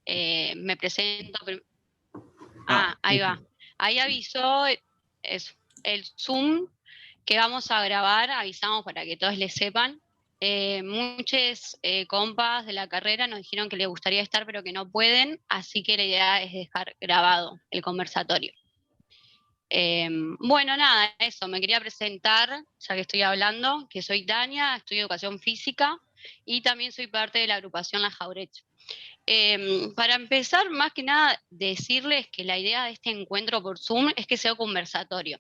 Me presento. Ah, Ahí va. Ahí avisó el Zoom que vamos a grabar, avisamos para que todos le sepan. Muchos compas de la carrera nos dijeron que les gustaría estar, pero que no pueden, así que la idea es dejar grabado el conversatorio. Bueno, nada, eso, me quería presentar, ya que estoy hablando, que soy Tania, estudio educación física y también soy parte de la agrupación La Jaureche. Para empezar, más que nada, decirles que la idea de este encuentro por Zoom es que sea conversatorio,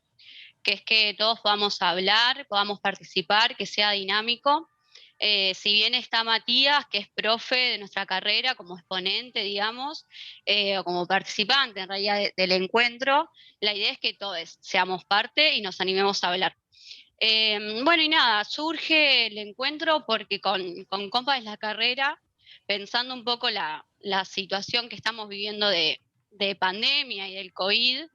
que es que todos podamos hablar, podamos participar, que sea dinámico. Si bien está Matías, que es profe de nuestra carrera, como exponente, digamos, o como participante en realidad del encuentro, la idea es que todos seamos parte y nos animemos a hablar. Bueno, y nada, surge el encuentro porque con compas de la carrera, pensando un poco la situación que estamos viviendo de pandemia y del COVID,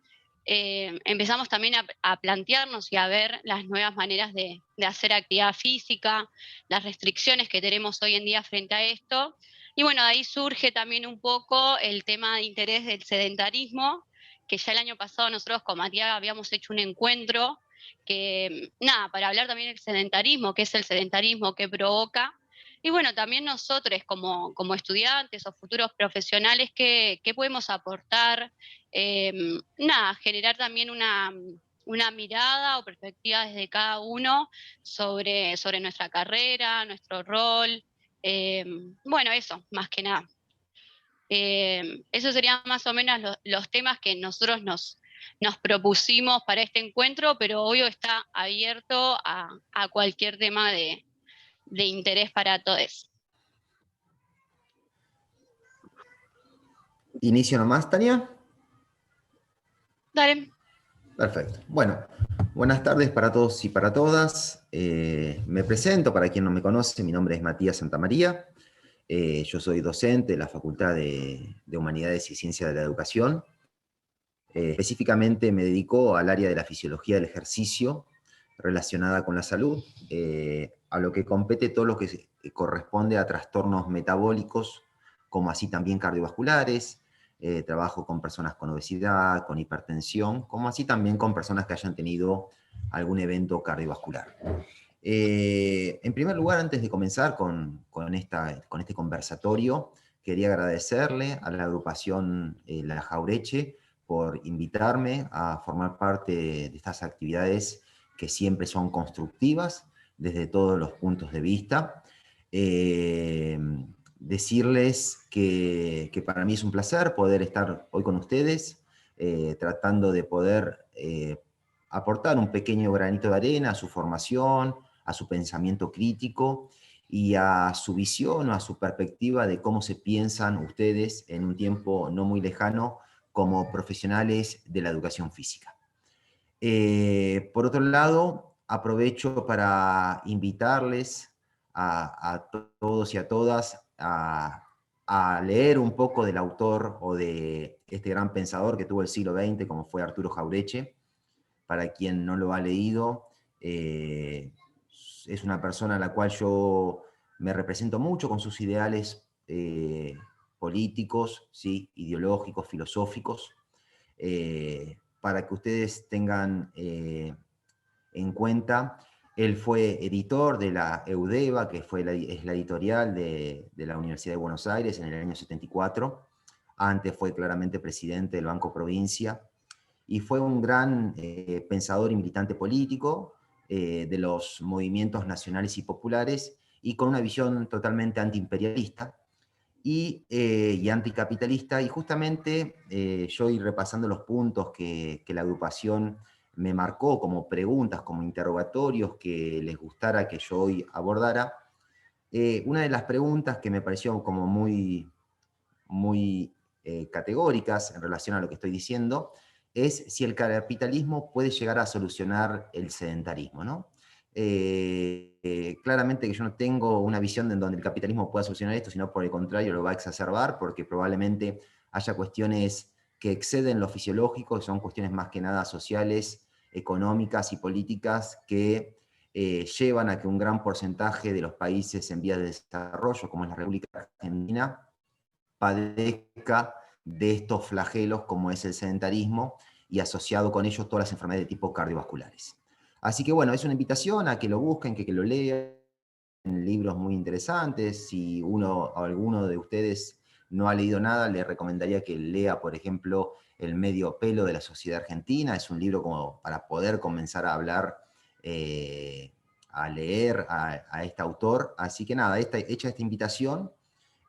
empezamos también a plantearnos y a ver las nuevas maneras de hacer actividad física, las restricciones que tenemos hoy en día frente a esto. Y bueno, de ahí surge también un poco el tema de interés del sedentarismo, que ya el año pasado nosotros con Matías habíamos hecho un encuentro que, nada, para hablar también del sedentarismo, qué es el sedentarismo, qué provoca. Y bueno, también nosotros como estudiantes o futuros profesionales, qué podemos aportar, nada, generar también una mirada o perspectiva desde cada uno sobre nuestra carrera, nuestro rol. Bueno, eso, más que nada. Esos serían más o menos los temas que nosotros nos propusimos para este encuentro, pero obvio está abierto a cualquier tema de interés para todos. inicio nomás, Tania. Dale. Perfecto. Bueno, buenas tardes para todos y para todas. Me presento, para quien no me conoce, mi nombre es Matías Santamaría. Yo soy docente de la Facultad de Humanidades y Ciencias de la Educación. Específicamente me dedico al área de la fisiología del ejercicio relacionada con la salud, a lo que compete todo lo que corresponde a trastornos metabólicos, como así también cardiovasculares. Trabajo con personas con obesidad, con hipertensión, como así también con personas que hayan tenido algún evento cardiovascular. En primer lugar, antes de comenzar con este conversatorio, quería agradecerle a la agrupación La Jaureche por invitarme a formar parte de estas actividades que siempre son constructivas desde todos los puntos de vista. Decirles que para mí es un placer poder estar hoy con ustedes, tratando de poder aportar un pequeño granito de arena a su formación, a su pensamiento crítico y a su visión o a su perspectiva de cómo se piensan ustedes en un tiempo no muy lejano como profesionales de la educación física. Por otro lado, aprovecho para invitarles a todos y a todas a leer un poco del autor o de este gran pensador que tuvo el siglo XX, como fue Arturo Jaureche. Para quien no lo ha leído, es una persona a la cual yo me represento mucho con sus ideales políticos, ¿sí? Ideológicos, filosóficos, para que ustedes tengan en cuenta. Él fue editor de la EUDEVA, que es la editorial de la Universidad de Buenos Aires en el año 74. Antes fue claramente presidente del Banco Provincia, y fue un gran pensador y militante político de los movimientos nacionales y populares, y con una visión totalmente antiimperialista y anticapitalista. Y justamente yo ir repasando los puntos que la agrupación me marcó como preguntas, como interrogatorios que les gustara que yo hoy abordara. Una de las preguntas que me pareció como muy categóricas en relación a lo que estoy diciendo es si el capitalismo puede llegar a solucionar el sedentarismo, ¿no? Claramente que yo no tengo una visión en donde el capitalismo pueda solucionar esto, sino por el contrario lo va a exacerbar, porque probablemente haya cuestiones que exceden lo fisiológico, que son cuestiones más que nada sociales, económicas y políticas, que llevan a que un gran porcentaje de los países en vías de desarrollo, como es la República Argentina, padezca de estos flagelos como es el sedentarismo y asociado con ellos todas las enfermedades de tipo cardiovasculares. Así que bueno, es una invitación a que lo busquen, que lo lean, libros muy interesantes. Si uno o alguno de ustedes no ha leído nada, le recomendaría que lea, por ejemplo, El medio pelo de la Sociedad Argentina. Es un libro como para poder comenzar a hablar, a leer a este autor. Así que nada, hecha esta invitación,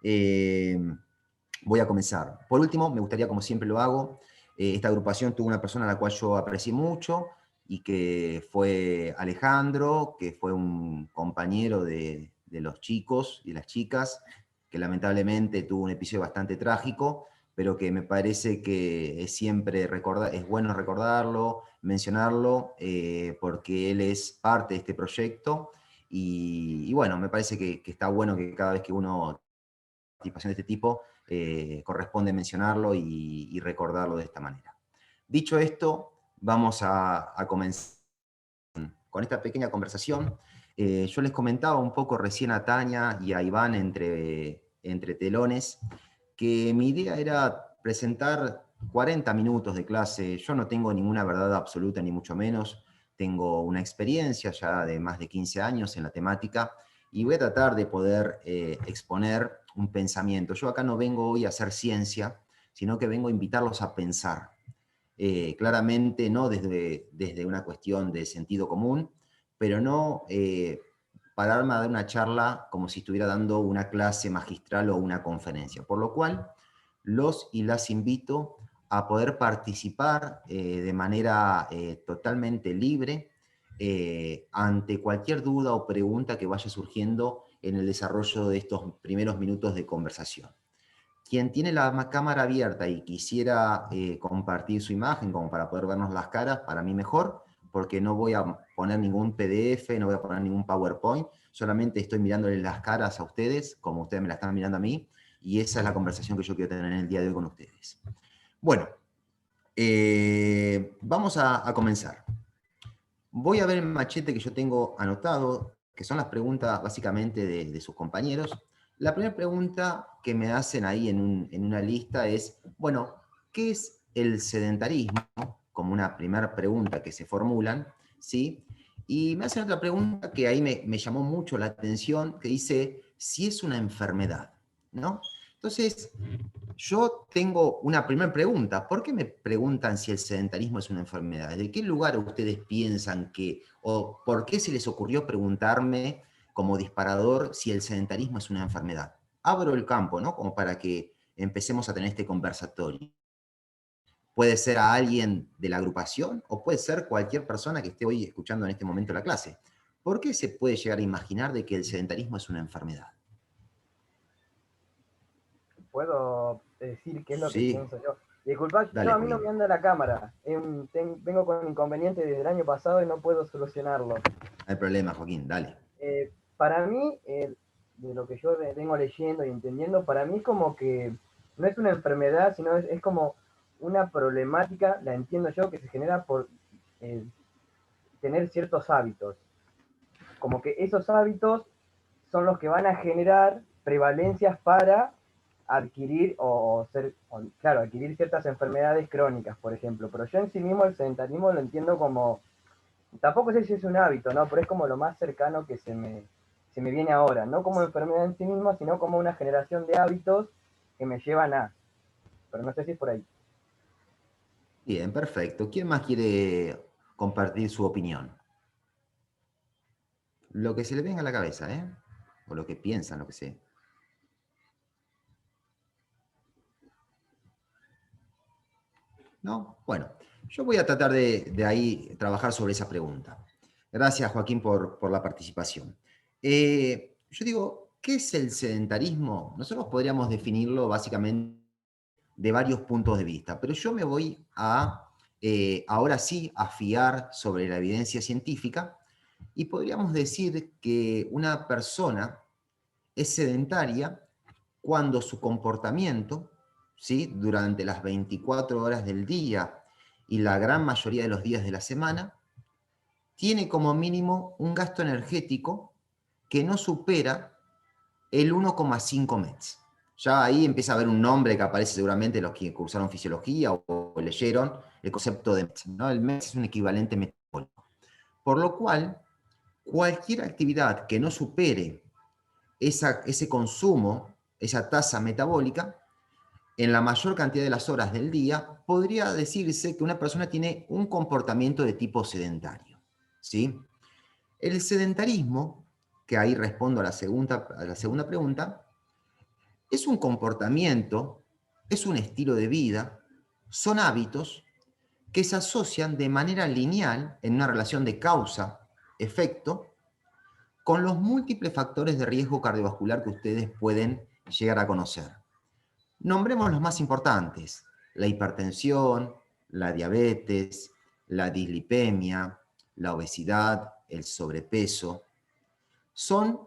voy a comenzar. Por último, me gustaría, como siempre lo hago, esta agrupación tuvo una persona a la cual yo aprecié mucho, y que fue Alejandro, que fue un compañero de los chicos y las chicas, que lamentablemente tuvo un episodio bastante trágico, pero que me parece que es es bueno recordarlo, mencionarlo, porque él es parte de este proyecto, y bueno, me parece que está bueno que cada vez que uno participación de este tipo, corresponde mencionarlo y recordarlo de esta manera. Dicho esto, vamos a comenzar con esta pequeña conversación. Yo les comentaba un poco recién a Tania y a Iván entre telones que mi idea era presentar 40 minutos de clase. Yo no tengo ninguna verdad absoluta, ni mucho menos. Tengo una experiencia ya de más de 15 años en la temática, y voy a tratar de poder exponer un pensamiento. Yo acá no vengo hoy a hacer ciencia, sino que vengo a invitarlos a pensar. Claramente no desde una cuestión de sentido común, pero no pararme a dar una charla como si estuviera dando una clase magistral o una conferencia. Por lo cual, los y las invito a poder participar de manera totalmente libre ante cualquier duda o pregunta que vaya surgiendo en el desarrollo de estos primeros minutos de conversación. Quien tiene la cámara abierta y quisiera compartir su imagen como para poder vernos las caras, para mí mejor, porque no voy a poner ningún PDF, no voy a poner ningún PowerPoint, solamente estoy mirándoles las caras a ustedes, como ustedes me la están mirando a mí, y esa es la conversación que yo quiero tener en el día de hoy con ustedes. Bueno, vamos a comenzar. Voy a ver el machete que yo tengo anotado, que son las preguntas básicamente de sus compañeros. La primera pregunta que me hacen ahí en una lista es, bueno, ¿qué es el sedentarismo? Como una primera pregunta que se formulan, ¿sí? Y me hacen otra pregunta que ahí me llamó mucho la atención, que dice, si es una enfermedad, ¿no? Entonces, yo tengo una primera pregunta. ¿Por qué me preguntan si el sedentarismo es una enfermedad? ¿De qué lugar ustedes piensan que, o por qué se les ocurrió preguntarme como disparador si el sedentarismo es una enfermedad? Abro el campo, ¿no? Como para que empecemos a tener este conversatorio. Puede ser a alguien de la agrupación o puede ser cualquier persona que esté hoy escuchando en este momento la clase. ¿Por qué se puede llegar a imaginar de que el sedentarismo es una enfermedad? ¿Puedo decir qué es lo que Sí, pienso yo? Disculpa, yo dale, a mí no Joaquín. me anda la cámara. Vengo con inconveniente desde el año pasado y no puedo solucionarlo. No hay problema, Joaquín, dale. Para mí, de lo que yo vengo leyendo y entendiendo, para mí como que no es una enfermedad, sino es como una problemática, la entiendo yo, que se genera por tener ciertos hábitos. Como que esos hábitos son los que van a generar prevalencias para adquirir claro, adquirir ciertas enfermedades crónicas, por ejemplo. Pero yo en sí mismo el sedentarismo lo entiendo como, tampoco sé si es un hábito, ¿no? Pero es como lo más cercano que se me viene ahora, no como enfermedad en sí misma, sino como una generación de hábitos que me llevan a, pero no sé si es por ahí. Bien, perfecto. ¿Quién más quiere compartir su opinión? Lo que se le venga a la cabeza, ¿eh? O lo que piensan, lo que sea. ¿No? Bueno, yo voy a tratar de ahí trabajar sobre esa pregunta. Gracias, Joaquín, por la participación. Yo digo, ¿qué es el sedentarismo? Nosotros podríamos definirlo básicamente de varios puntos de vista, pero yo me voy ahora sí, a fiar sobre la evidencia científica, y podríamos decir que una persona es sedentaria cuando su comportamiento, ¿sí?, durante las 24 horas del día y la gran mayoría de los días de la semana, tiene como mínimo un gasto energético que no supera el 1,5 METs. Ya ahí empieza a haber un nombre que aparece seguramente los que cursaron fisiología o leyeron el concepto de MET, ¿no? El MET es un equivalente metabólico. Por lo cual, cualquier actividad que no supere ese consumo, esa tasa metabólica, en la mayor cantidad de las horas del día, podría decirse que una persona tiene un comportamiento de tipo sedentario, ¿sí? El sedentarismo, que ahí respondo a la segunda pregunta, es un comportamiento, es un estilo de vida, son hábitos que se asocian de manera lineal en una relación de causa-efecto con los múltiples factores de riesgo cardiovascular que ustedes pueden llegar a conocer. Nombremos los más importantes: la hipertensión, la diabetes, la dislipemia, la obesidad, el sobrepeso. Son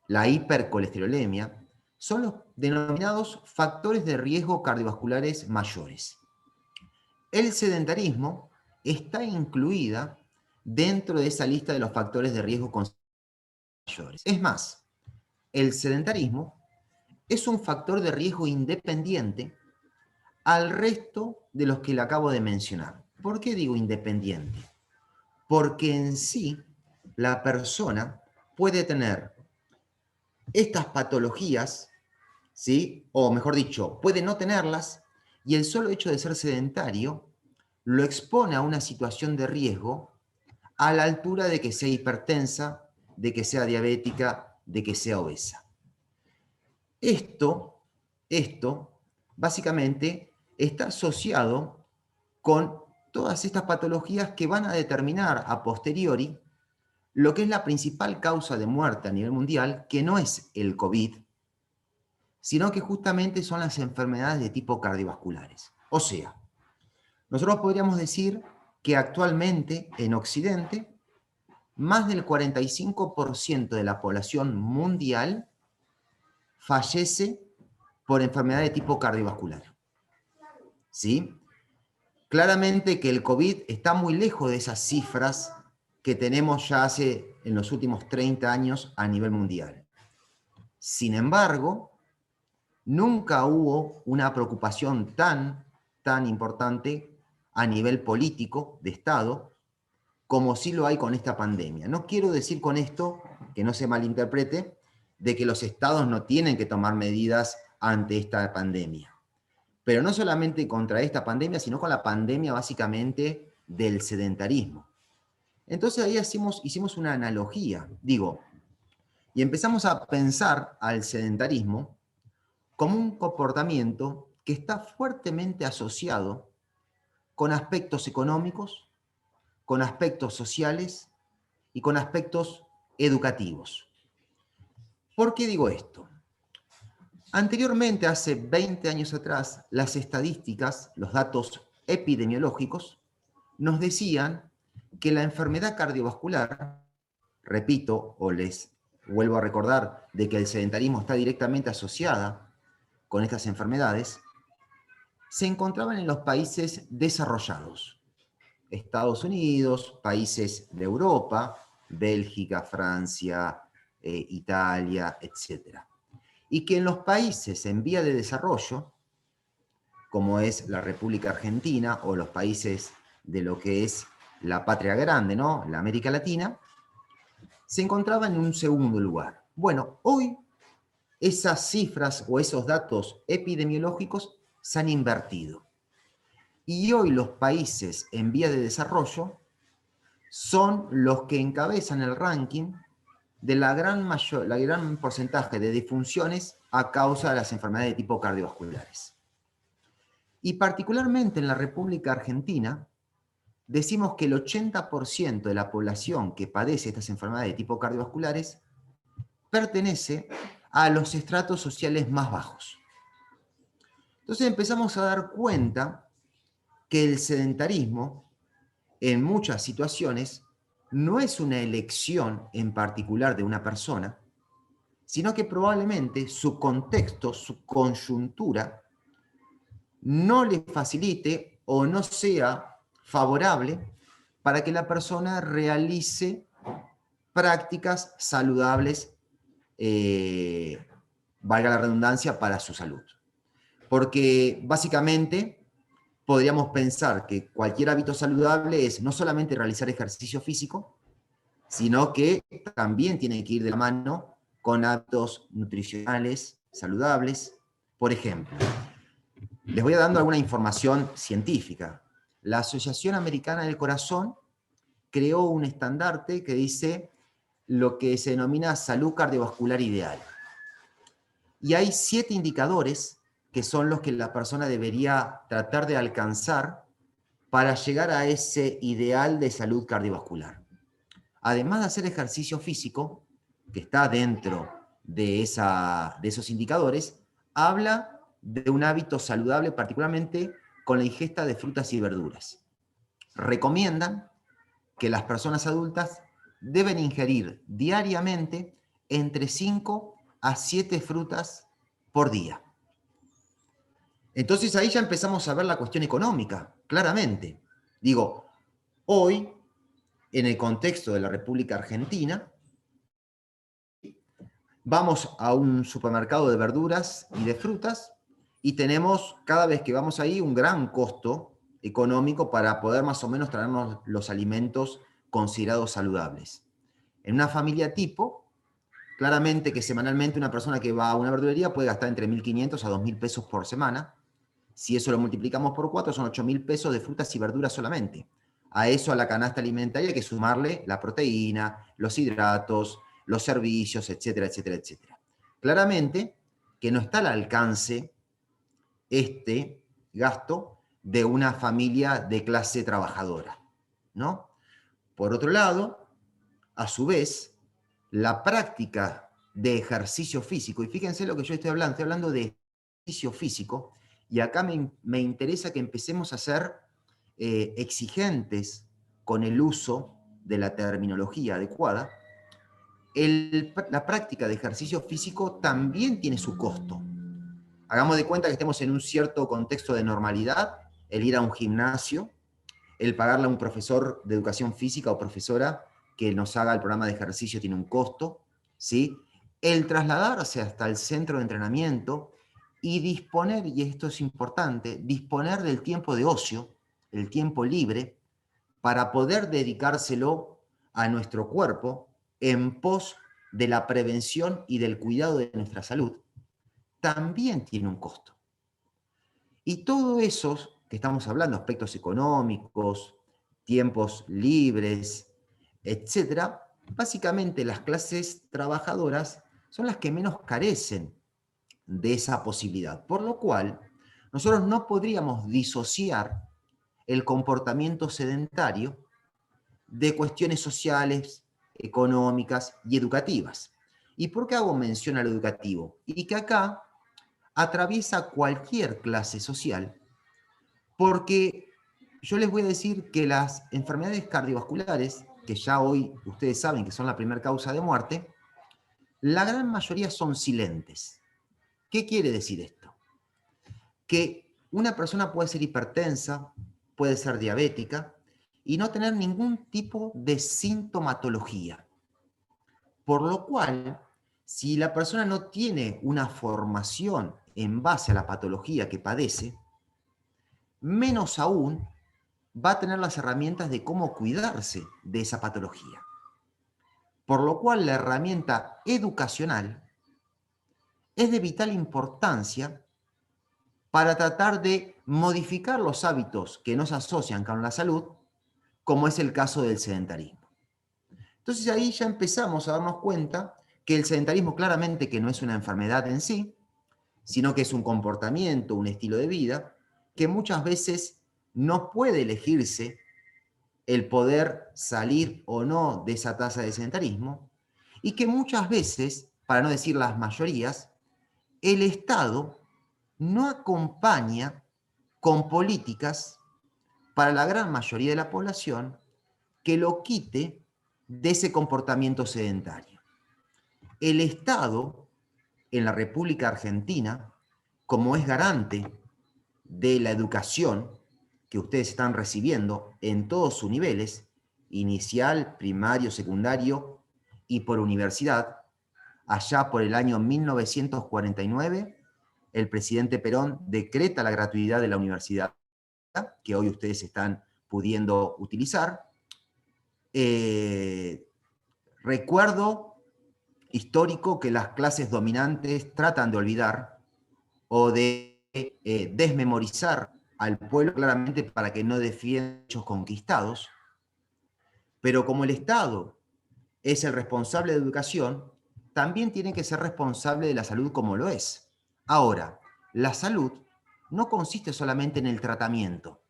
la hipercolesterolemia, son los denominados factores de riesgo cardiovasculares mayores. El sedentarismo está incluida dentro de esa lista de los factores de riesgo mayores. Es más, el sedentarismo es un factor de riesgo independiente al resto de los que le acabo de mencionar. ¿Por qué digo independiente? Porque en sí la persona puede tener estas patologías, ¿sí? O mejor dicho, puede no tenerlas, y el solo hecho de ser sedentario lo expone a una situación de riesgo a la altura de que sea hipertensa, de que sea diabética, de que sea obesa. Esto básicamente está asociado con todas estas patologías que van a determinar a posteriori lo que es la principal causa de muerte a nivel mundial, que no es el COVID, sino que justamente son las enfermedades de tipo cardiovasculares. O sea, nosotros podríamos decir que actualmente en Occidente, más del 45% de la población mundial fallece por enfermedad de tipo cardiovascular. ¿Sí? Claramente que el COVID está muy lejos de esas cifras que tenemos ya en los últimos 30 años a nivel mundial. Sin embargo, nunca hubo una preocupación tan importante a nivel político de Estado como sí lo hay con esta pandemia. No quiero decir con esto, que no se malinterprete, de que los estados no tienen que tomar medidas ante esta pandemia. Pero no solamente contra esta pandemia, sino con la pandemia básicamente del sedentarismo. Entonces ahí hicimos una analogía, y empezamos a pensar al sedentarismo como un comportamiento que está fuertemente asociado con aspectos económicos, con aspectos sociales y con aspectos educativos. ¿Por qué digo esto? Anteriormente, hace 20 años atrás, las estadísticas, los datos epidemiológicos, nos decían que la enfermedad cardiovascular, repito, o les vuelvo a recordar, de que el sedentarismo está directamente asociada con estas enfermedades, se encontraban en los países desarrollados. Estados Unidos, países de Europa, Bélgica, Francia, Italia, etc. Y que en los países en vía de desarrollo, como es la República Argentina o los países de lo que es la patria grande, ¿no? La América Latina, se encontraba en un segundo lugar. Bueno, hoy esas cifras o esos datos epidemiológicos se han invertido. Y hoy los países en vía de desarrollo son los que encabezan el ranking de la gran porcentaje de disfunciones a causa de las enfermedades de tipo cardiovasculares. Y particularmente en la República Argentina, decimos que el 80% de la población que padece estas enfermedades de tipo cardiovasculares pertenece a los estratos sociales más bajos. Entonces empezamos a dar cuenta que el sedentarismo, en muchas situaciones, no es una elección en particular de una persona, sino que probablemente su contexto, su coyuntura, no le facilite o no sea favorable para que la persona realice prácticas saludables valga la redundancia, para su salud. Porque básicamente podríamos pensar que cualquier hábito saludable es no solamente realizar ejercicio físico, sino que también tiene que ir de la mano con hábitos nutricionales saludables. Por ejemplo, les voy dando alguna información científica. La Asociación Americana del Corazón creó un estandarte que dice lo que se denomina salud cardiovascular ideal. Y hay 7 indicadores que son los que la persona debería tratar de alcanzar para llegar a ese ideal de salud cardiovascular. Además de hacer ejercicio físico, que está dentro de esos indicadores, habla de un hábito saludable, particularmente con la ingesta de frutas y verduras. Recomiendan que las personas adultas deben ingerir diariamente entre 5 a 7 frutas por día. Entonces ahí ya empezamos a ver la cuestión económica, claramente. Digo, hoy, en el contexto de la República Argentina, vamos a un supermercado de verduras y de frutas y tenemos, cada vez que vamos ahí, un gran costo económico para poder más o menos traernos los alimentos considerados saludables. En una familia tipo, claramente que semanalmente una persona que va a una verdulería puede gastar entre 1.500 a 2.000 pesos por semana. Si eso lo multiplicamos por 4, son 8.000 pesos de frutas y verduras solamente. A eso, a la canasta alimentaria, hay que sumarle la proteína, los hidratos, los servicios, etcétera, etcétera, etcétera. Claramente que no está al alcance este gasto de una familia de clase trabajadora, ¿no? Por otro lado, a su vez, la práctica de ejercicio físico, y fíjense lo que yo estoy hablando de ejercicio físico, y acá me interesa que empecemos a ser exigentes con el uso de la terminología adecuada. La práctica de ejercicio físico también tiene su costo. Hagamos de cuenta que estemos en un cierto contexto de normalidad, el ir a un gimnasio, el pagarle a un profesor de educación física o profesora que nos haga el programa de ejercicio tiene un costo, ¿sí? El trasladarse hasta el centro de entrenamiento y disponer, y esto es importante, disponer del tiempo de ocio, el tiempo libre, para poder dedicárselo a nuestro cuerpo en pos de la prevención y del cuidado de nuestra salud, también tiene un costo. Y todo eso que estamos hablando, aspectos económicos, tiempos libres, etcétera, básicamente las clases trabajadoras son las que menos carecen de esa posibilidad. Por lo cual, nosotros no podríamos disociar el comportamiento sedentario de cuestiones sociales, económicas y educativas. ¿Y por qué hago mención al educativo? Y que acá atraviesa cualquier clase social, porque yo les voy a decir que las enfermedades cardiovasculares, que ya hoy ustedes saben que son la primera causa de muerte, la gran mayoría son silentes. ¿Qué quiere decir esto? Que una persona puede ser hipertensa, puede ser diabética y no tener ningún tipo de sintomatología. Por lo cual, si la persona no tiene una formación en base a la patología que padece, menos aún va a tener las herramientas de cómo cuidarse de esa patología. Por lo cual, la herramienta educacional es de vital importancia para tratar de modificar los hábitos que nos asocian con la salud, como es el caso del sedentarismo. Entonces ahí ya empezamos a darnos cuenta que el sedentarismo claramente que no es una enfermedad en sí, sino que es un comportamiento, un estilo de vida, que muchas veces no puede elegirse el poder salir o no de esa tasa de sedentarismo, y que muchas veces, para no decir las mayorías, el Estado no acompaña con políticas para la gran mayoría de la población que lo quite de ese comportamiento sedentario. El Estado, en la República Argentina, como es garante de la educación que ustedes están recibiendo en todos sus niveles, inicial, primario, secundario y por universidad, allá por el año 1949, el presidente Perón decreta la gratuidad de la universidad, que hoy ustedes están pudiendo utilizar. Recuerdo histórico que las clases dominantes tratan de olvidar o de desmemorizar al pueblo claramente para que no defienda hechos conquistados, pero como el Estado es el responsable de educación, también tiene que ser responsable de la salud como lo es. Ahora, la salud no consiste solamente en el tratamiento.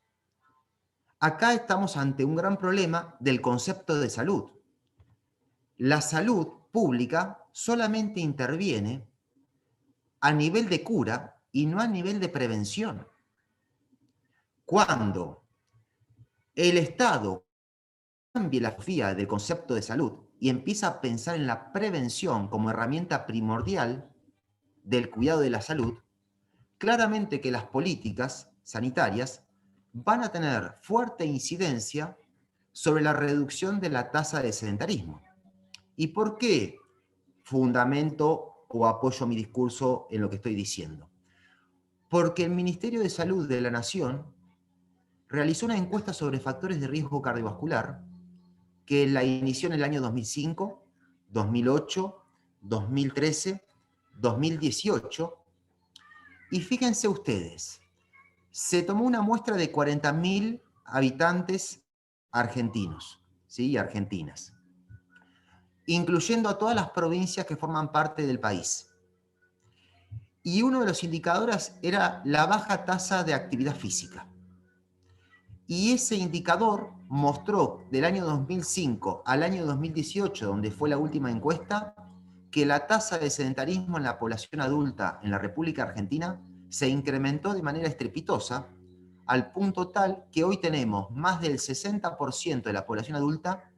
Acá estamos ante un gran problema del concepto de salud. La salud pública solamente interviene a nivel de cura y no a nivel de prevención. Cuando el Estado cambie la filosofía del concepto de salud y empieza a pensar en la prevención como herramienta primordial del cuidado de la salud, claramente que las políticas sanitarias van a tener fuerte incidencia sobre la reducción de la tasa de sedentarismo. ¿Y por qué fundamento o apoyo mi discurso en lo que estoy diciendo? Porque el Ministerio de Salud de la Nación realizó una encuesta sobre factores de riesgo cardiovascular que la inició en el año 2005, 2008, 2013, 2018. Y fíjense ustedes, se tomó una muestra de 40.000 habitantes argentinos, ¿sí? Y argentinas, incluyendo a todas las provincias que forman parte del país. Y uno de los indicadores era la baja tasa de actividad física. Y ese indicador mostró del año 2005 al año 2018, donde fue la última encuesta, que la tasa de sedentarismo en la población adulta en la República Argentina se incrementó de manera estrepitosa, al punto tal que hoy tenemos más del 60% de la población adulta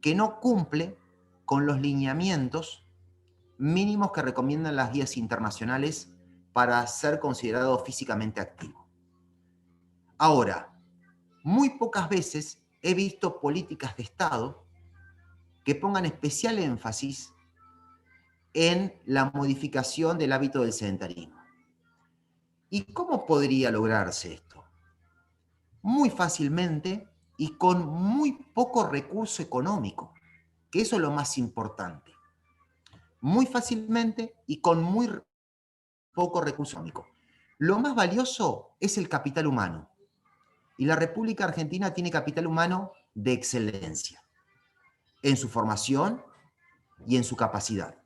que no cumple con los lineamientos mínimos que recomiendan las guías internacionales para ser considerado físicamente activo. Ahora, muy pocas veces he visto políticas de Estado que pongan especial énfasis en la modificación del hábito del sedentarismo. ¿Y cómo podría lograrse esto? Muy fácilmente y con muy poco recurso económico, que eso es lo más importante. Muy fácilmente y con muy poco recurso económico. Lo más valioso es el capital humano. Y la República Argentina tiene capital humano de excelencia en su formación y en su capacidad.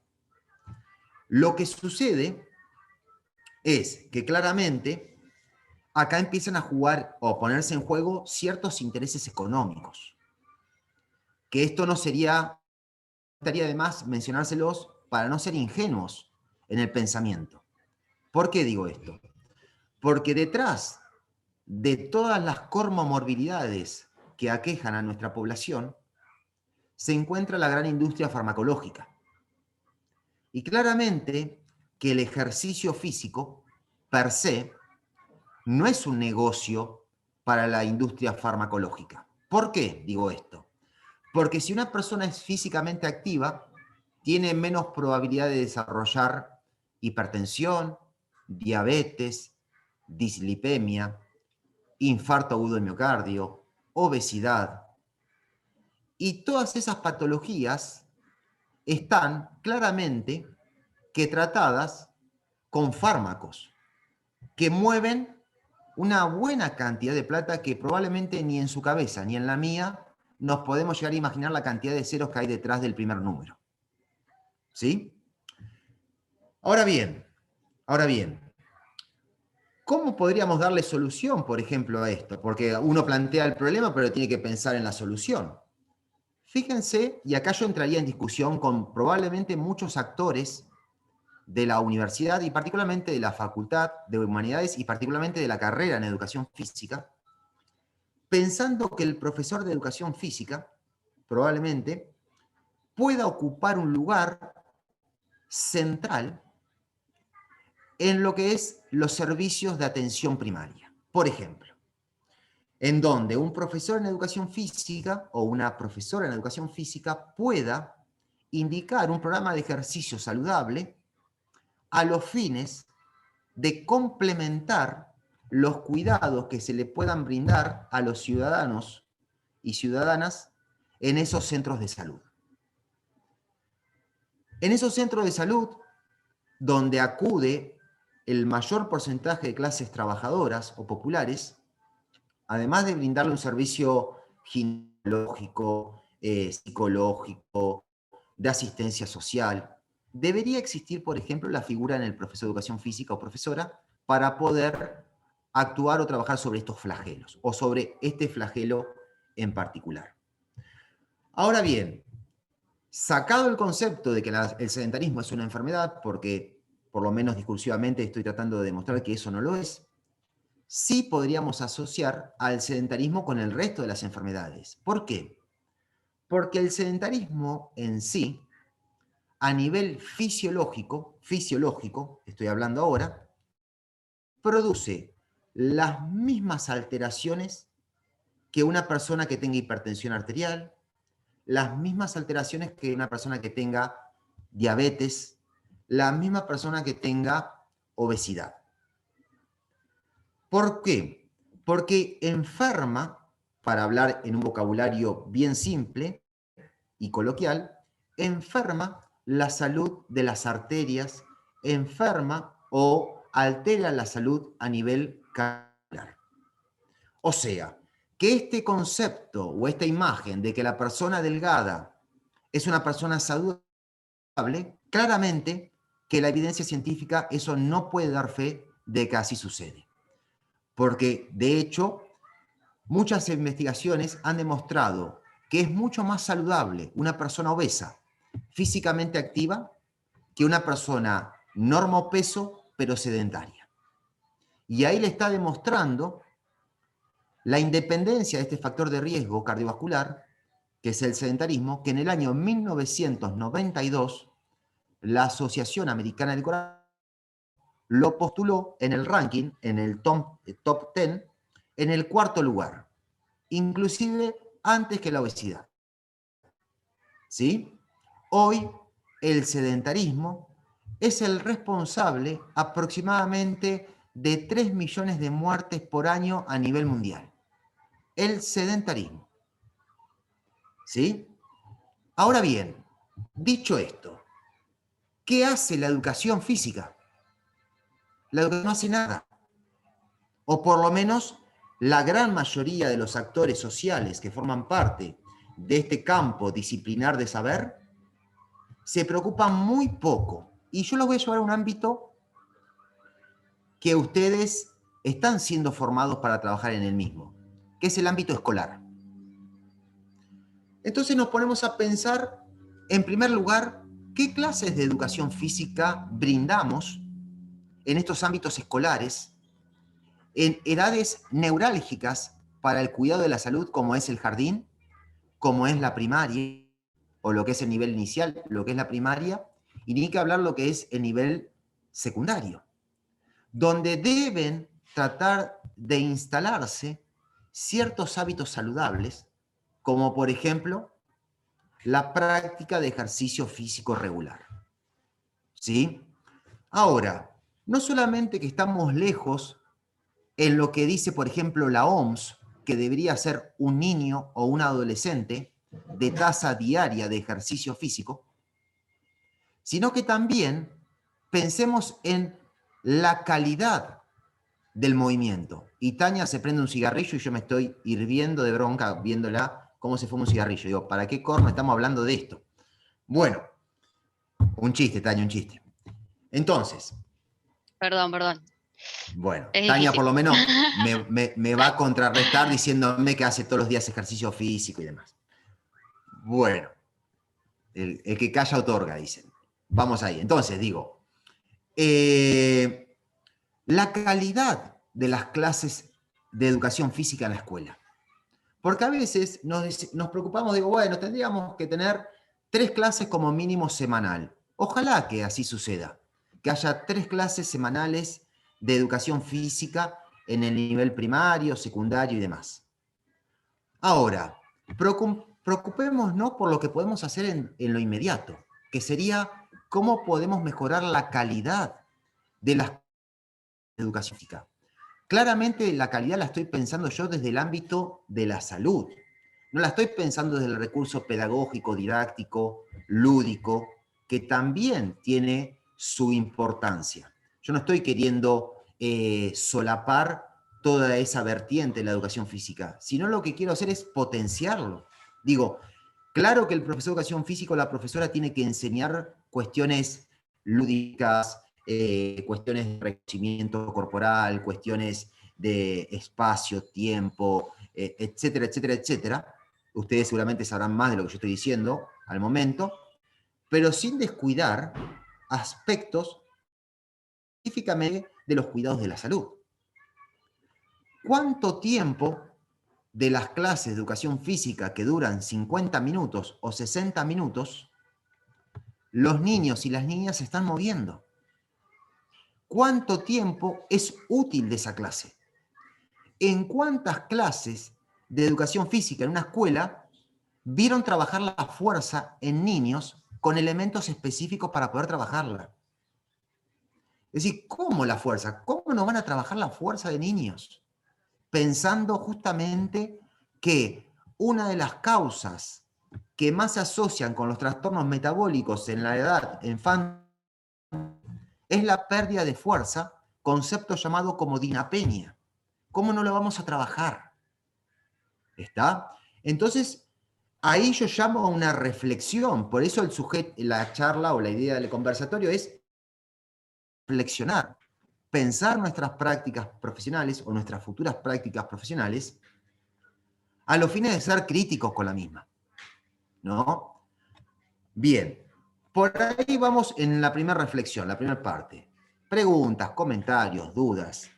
Lo que sucede es que claramente acá empiezan a jugar o a ponerse en juego ciertos intereses económicos, que esto no estaría de más mencionárselos para no ser ingenuos en el pensamiento. ¿Por qué digo esto? Porque detrás de todas las comorbilidades que aquejan a nuestra población, se encuentra la gran industria farmacológica. Y claramente que el ejercicio físico, per se, no es un negocio para la industria farmacológica. ¿Por qué digo esto? Porque si una persona es físicamente activa, tiene menos probabilidad de desarrollar hipertensión, diabetes, dislipemia, infarto agudo de miocardio, obesidad. Y todas esas patologías están claramente que tratadas con fármacos que mueven una buena cantidad de plata que probablemente ni en su cabeza ni en la mía nos podemos llegar a imaginar la cantidad de ceros que hay detrás del primer número. ¿Sí? Ahora bien, ¿cómo podríamos darle solución, por ejemplo, a esto? Porque uno plantea el problema, pero tiene que pensar en la solución. Fíjense, y acá yo entraría en discusión con probablemente muchos actores de la universidad y particularmente de la Facultad de Humanidades y particularmente de la carrera en Educación Física, pensando que el profesor de Educación Física probablemente pueda ocupar un lugar central en lo que es los servicios de atención primaria. Por ejemplo, en donde un profesor en educación física o una profesora en educación física pueda indicar un programa de ejercicio saludable a los fines de complementar los cuidados que se le puedan brindar a los ciudadanos y ciudadanas en esos centros de salud. En esos centros de salud, donde acude el mayor porcentaje de clases trabajadoras o populares, además de brindarle un servicio ginecológico, psicológico, de asistencia social, debería existir, por ejemplo, la figura en el profesor de educación física o profesora para poder actuar o trabajar sobre estos flagelos, o sobre este flagelo en particular. Ahora bien, sacado el concepto de que el sedentarismo es una enfermedad, porque por lo menos discursivamente estoy tratando de demostrar que eso no lo es, sí podríamos asociar al sedentarismo con el resto de las enfermedades. ¿Por qué? Porque el sedentarismo en sí, a nivel fisiológico, estoy hablando ahora, produce las mismas alteraciones que una persona que tenga hipertensión arterial, las mismas alteraciones que una persona que tenga diabetes, la misma persona que tenga obesidad. ¿Por qué? Porque enferma, para hablar en un vocabulario bien simple y coloquial, enferma la salud de las arterias, enferma o altera la salud a nivel capilar. O sea, que este concepto o esta imagen de que la persona delgada es una persona saludable, claramente que la evidencia científica eso no puede dar fe de que así sucede. Porque, de hecho, muchas investigaciones han demostrado que es mucho más saludable una persona obesa, físicamente activa, que una persona normopeso, pero sedentaria. Y ahí le está demostrando la independencia de este factor de riesgo cardiovascular, que es el sedentarismo, que en el año 1992 la Asociación Americana del Corazón lo postuló en el ranking, en el top 10, en el cuarto lugar, inclusive antes que la obesidad. ¿Sí? Hoy el sedentarismo es el responsable aproximadamente de 3 millones de muertes por año a nivel mundial. El sedentarismo. ¿Sí? Ahora bien, dicho esto, ¿qué hace la educación física? La educación no hace nada. O por lo menos la gran mayoría de los actores sociales que forman parte de este campo disciplinar de saber se preocupan muy poco. Y yo los voy a llevar a un ámbito que ustedes están siendo formados para trabajar en el mismo, que es el ámbito escolar. Entonces nos ponemos a pensar, en primer lugar, ¿qué clases de educación física brindamos en estos ámbitos escolares, en edades neurálgicas para el cuidado de la salud, como es el jardín, como es la primaria, o lo que es el nivel inicial, lo que es la primaria, y ni que hablar lo que es el nivel secundario, donde deben tratar de instalarse ciertos hábitos saludables, como por ejemplo la práctica de ejercicio físico regular. ¿Sí? Ahora, no solamente que estamos lejos en lo que dice, por ejemplo, la OMS, que debería ser un niño o un adolescente de tasa diaria de ejercicio físico, sino que también pensemos en la calidad del movimiento. Y Tania se prende un cigarrillo y yo me estoy hirviendo de bronca viéndola cómo se fuma un cigarrillo. Digo, ¿para qué corno estamos hablando de esto? Bueno, un chiste, Tania, un chiste. Entonces. Perdón. Bueno, Es Tania difícil. por lo menos me va a contrarrestar diciéndome que hace todos los días ejercicio físico y demás. Bueno, el que calla otorga, dicen. Vamos ahí. Entonces, digo, la calidad de las clases de educación física en la escuela. Porque a veces nos preocupamos, digo, bueno, tendríamos que tener 3 clases como mínimo semanal. Ojalá que así suceda, que haya 3 clases semanales de educación física en el nivel primario, secundario y demás. Ahora, preocupémonos por lo que podemos hacer en lo inmediato, que sería cómo podemos mejorar la calidad de la educación física. Claramente la calidad la estoy pensando yo desde el ámbito de la salud. No la estoy pensando desde el recurso pedagógico, didáctico, lúdico, que también tiene su importancia. Yo no estoy queriendo solapar toda esa vertiente de la educación física, sino lo que quiero hacer es potenciarlo. Digo, claro que el profesor de educación física o la profesora tiene que enseñar cuestiones lúdicas, cuestiones de reconocimiento corporal, cuestiones de espacio, tiempo, etcétera, etcétera, etcétera. Ustedes seguramente sabrán más de lo que yo estoy diciendo al momento, pero sin descuidar aspectos específicamente de los cuidados de la salud. ¿Cuánto tiempo de las clases de educación física que duran 50 minutos o 60 minutos, los niños y las niñas se están moviendo? ¿Cuánto tiempo es útil de esa clase? ¿En cuántas clases de educación física en una escuela vieron trabajar la fuerza en niños con elementos específicos para poder trabajarla? Es decir, ¿cómo la fuerza? ¿Cómo no van a trabajar la fuerza de niños? Pensando justamente que una de las causas que más se asocian con los trastornos metabólicos en la edad infantil es la pérdida de fuerza, concepto llamado como dinapenia. ¿Cómo no lo vamos a trabajar? ¿Está? Entonces, ahí yo llamo a una reflexión. Por eso la charla o la idea del conversatorio es reflexionar, pensar nuestras prácticas profesionales o nuestras futuras prácticas profesionales a los fines de ser críticos con la misma, ¿no? Bien, por ahí vamos en la primera reflexión, la primera parte. Preguntas, comentarios, dudas,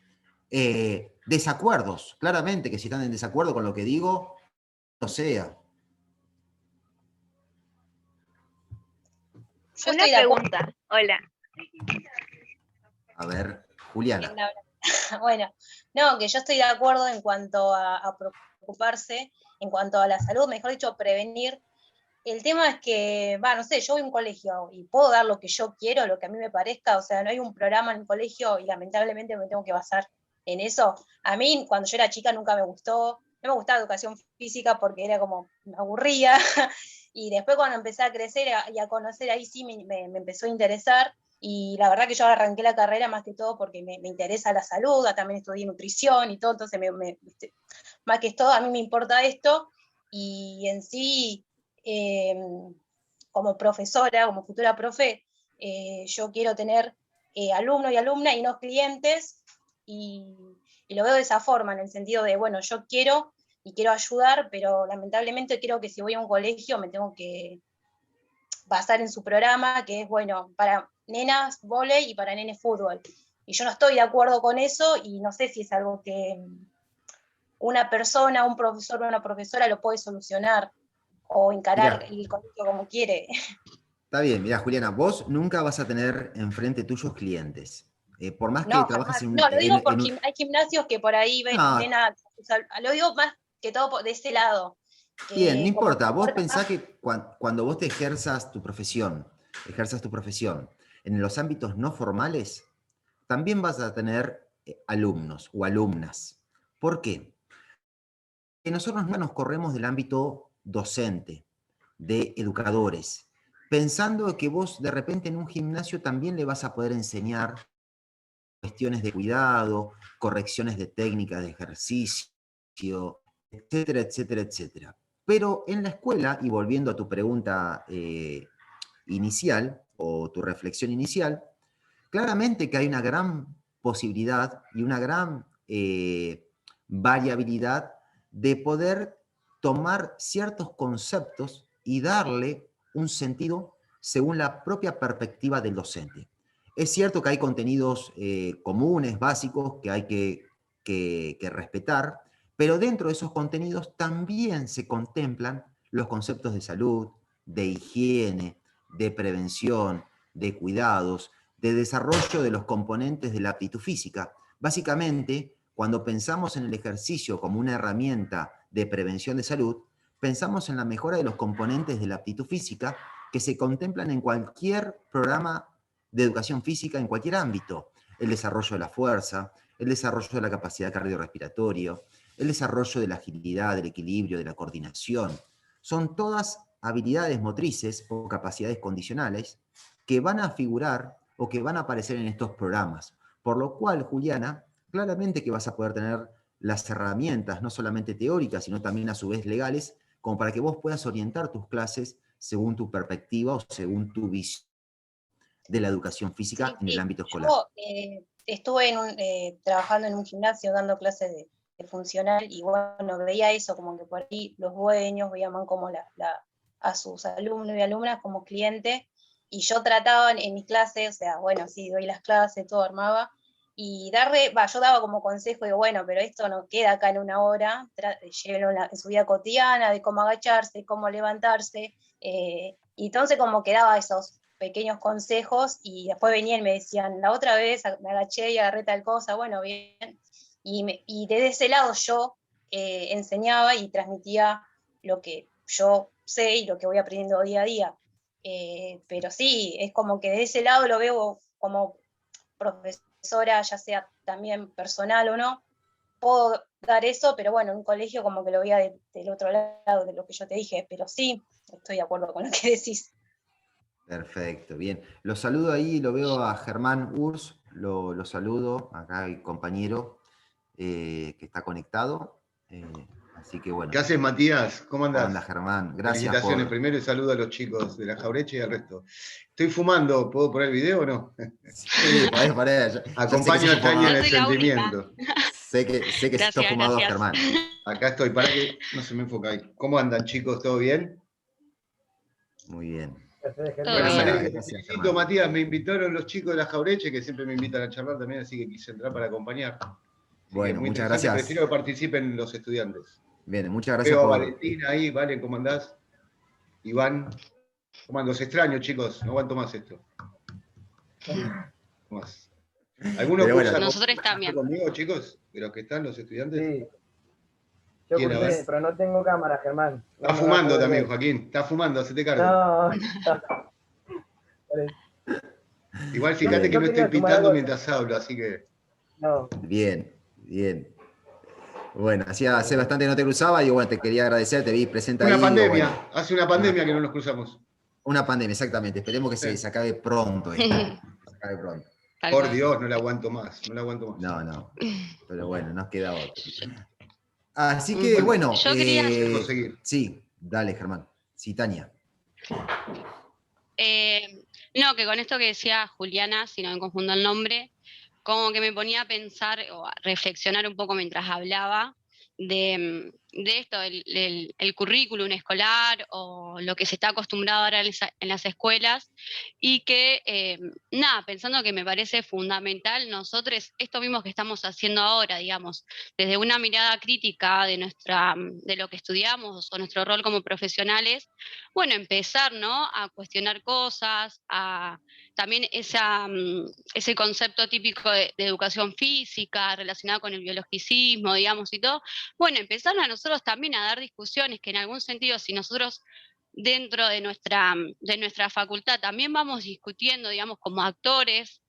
desacuerdos. Claramente que si están en desacuerdo con lo que digo, no sea. Yo una pregunta. Hola. A ver, Juliana. Bueno, no, que yo estoy de acuerdo en cuanto a preocuparse, en cuanto a la salud, mejor dicho, prevenir. El tema es que, no sé, yo voy a un colegio y puedo dar lo que yo quiero, lo que a mí me parezca, o sea, no hay un programa en el colegio y lamentablemente me tengo que basar en eso. A mí, cuando yo era chica, nunca me gustó, no me gustaba educación física porque era como, me aburría, y después cuando empecé a crecer y a conocer, ahí sí me empezó a interesar, y la verdad que yo arranqué la carrera más que todo porque me interesa la salud, también estudié nutrición y todo, entonces más que todo a mí me importa esto, y en sí, como profesora, como futura profe, yo quiero tener alumnos y alumnas y no clientes, y lo veo de esa forma, en el sentido de, bueno, yo quiero y quiero ayudar, pero lamentablemente creo que si voy a un colegio me tengo que basar en su programa, que es, bueno, para nenas vóley y para nenes fútbol. Y yo no estoy de acuerdo con eso y no sé si es algo que una persona, un profesor o una profesora lo puede solucionar o encarar el colegio como quiere. Está bien, mira, Juliana, vos nunca vas a tener enfrente tuyos clientes. Por más que trabajes en... No, lo digo porque hay gimnasios que por ahí ven a... Lo digo más que todo de ese lado. Bien, no importa. Vos pensás que cuando vos te ejerzas tu profesión en los ámbitos no formales, también vas a tener alumnos o alumnas. ¿Por qué? Porque nosotros no nos corremos del ámbito docente, de educadores, pensando que vos de repente en un gimnasio también le vas a poder enseñar cuestiones de cuidado, correcciones de técnicas de ejercicio, etcétera, etcétera, etcétera. Pero en la escuela, y volviendo a tu pregunta inicial o tu reflexión inicial, claramente que hay una gran posibilidad y una gran variabilidad de poder tomar ciertos conceptos y darle un sentido según la propia perspectiva del docente. Es cierto que hay contenidos comunes, básicos, que hay que respetar, pero dentro de esos contenidos también se contemplan los conceptos de salud, de higiene, de prevención, de cuidados, de desarrollo de los componentes de la aptitud física. Básicamente, cuando pensamos en el ejercicio como una herramienta de prevención de salud, pensamos en la mejora de los componentes de la aptitud física que se contemplan en cualquier programa de educación física, en cualquier ámbito. El desarrollo de la fuerza, el desarrollo de la capacidad cardiorrespiratoria, el desarrollo de la agilidad, del equilibrio, de la coordinación. Son todas habilidades motrices o capacidades condicionales que van a figurar o que van a aparecer en estos programas. Por lo cual, Juliana, claramente que vas a poder tener las herramientas, no solamente teóricas, sino también a su vez legales, como para que vos puedas orientar tus clases según tu perspectiva o según tu visión de la educación física en el ámbito escolar. Yo estuve trabajando en un gimnasio dando clases de funcional y bueno, veía eso, como que por ahí los dueños veían como a sus alumnos y alumnas como clientes, y yo trataba en mis clases, o sea, bueno, sí, doy las clases, todo armaba, y yo daba como consejo, digo, bueno, pero esto no queda acá en una hora, llévenlo en su vida cotidiana, de cómo agacharse, cómo levantarse, y entonces como que daba esos pequeños consejos, y después venían y me decían, la otra vez me agaché y agarré tal cosa, bueno, bien, y desde ese lado yo enseñaba y transmitía lo que yo sé y lo que voy aprendiendo día a día. Pero sí, es como que de ese lado lo veo como profesora, ya sea también personal o no, puedo dar eso, pero bueno, en un colegio como que lo veía del otro lado de lo que yo te dije, pero sí, estoy de acuerdo con lo que decís. Perfecto, bien. Lo saludo ahí, lo veo a Germán Urs, lo saludo, acá el compañero que está conectado. Así que bueno. ¿Qué haces, Matías? ¿Cómo andás? ¿Cómo andás, Germán? Gracias. Felicitaciones primero y saludo a los chicos de la Jaureche y al resto. Estoy fumando, ¿puedo poner el video o no? Sí, podés poner. Acompaño a Tania en el sentimiento. Sé que sos fumador, Germán. Acá estoy, para que no se me enfoca ahí. ¿Cómo andan, chicos? ¿Todo bien? Muy bien. Felicito, Matías, me invitaron los chicos de la Jaureche, que siempre me invitan a charlar también, así que quise entrar para acompañar. Bueno, muchas gracias. Prefiero que participen los estudiantes. Bien, muchas gracias. Veo a Valentina ahí, Vale, ¿cómo andás? Iván, ¿cómo andás? Los extraño, chicos, no aguanto más esto. Más. ¿Alguno cursa nosotros también conmigo, chicos? ¿De los que están, los estudiantes? Sí. Yo cursé, pero no tengo cámara, Germán. No está fumando también, Joaquín. Está fumando, hacete cargo. No. Igual fíjate que no estoy pitando mientras hablo, así que... No. Bien, bien. Bueno, hace bastante que no te cruzaba y bueno, te quería agradecer, te vi presente ahí. Una pandemia, bueno, hace una pandemia que no nos cruzamos. Una pandemia, exactamente. Esperemos que se acabe pronto. Se acabe pronto. Por Dios, no la aguanto más, no la aguanto más. No, pero bueno, nos queda otro. Así que bueno, yo quería... Sí, dale, Germán. Sí, Tania. No, que con esto que decía Juliana, si no me confundo el nombre, como que me ponía a pensar o a reflexionar un poco mientras hablaba de esto, el currículum escolar o lo que se está acostumbrado ahora en las escuelas, y que, pensando que me parece fundamental nosotros esto mismo que estamos haciendo ahora, digamos, desde una mirada crítica de lo que estudiamos o nuestro rol como profesionales, bueno, empezar, ¿no?, a cuestionar cosas, también ese concepto típico de educación física relacionado con el biologicismo, digamos, y todo, bueno, empezar a nosotros también a dar discusiones que en algún sentido, si nosotros dentro de nuestra facultad también vamos discutiendo, digamos, como actores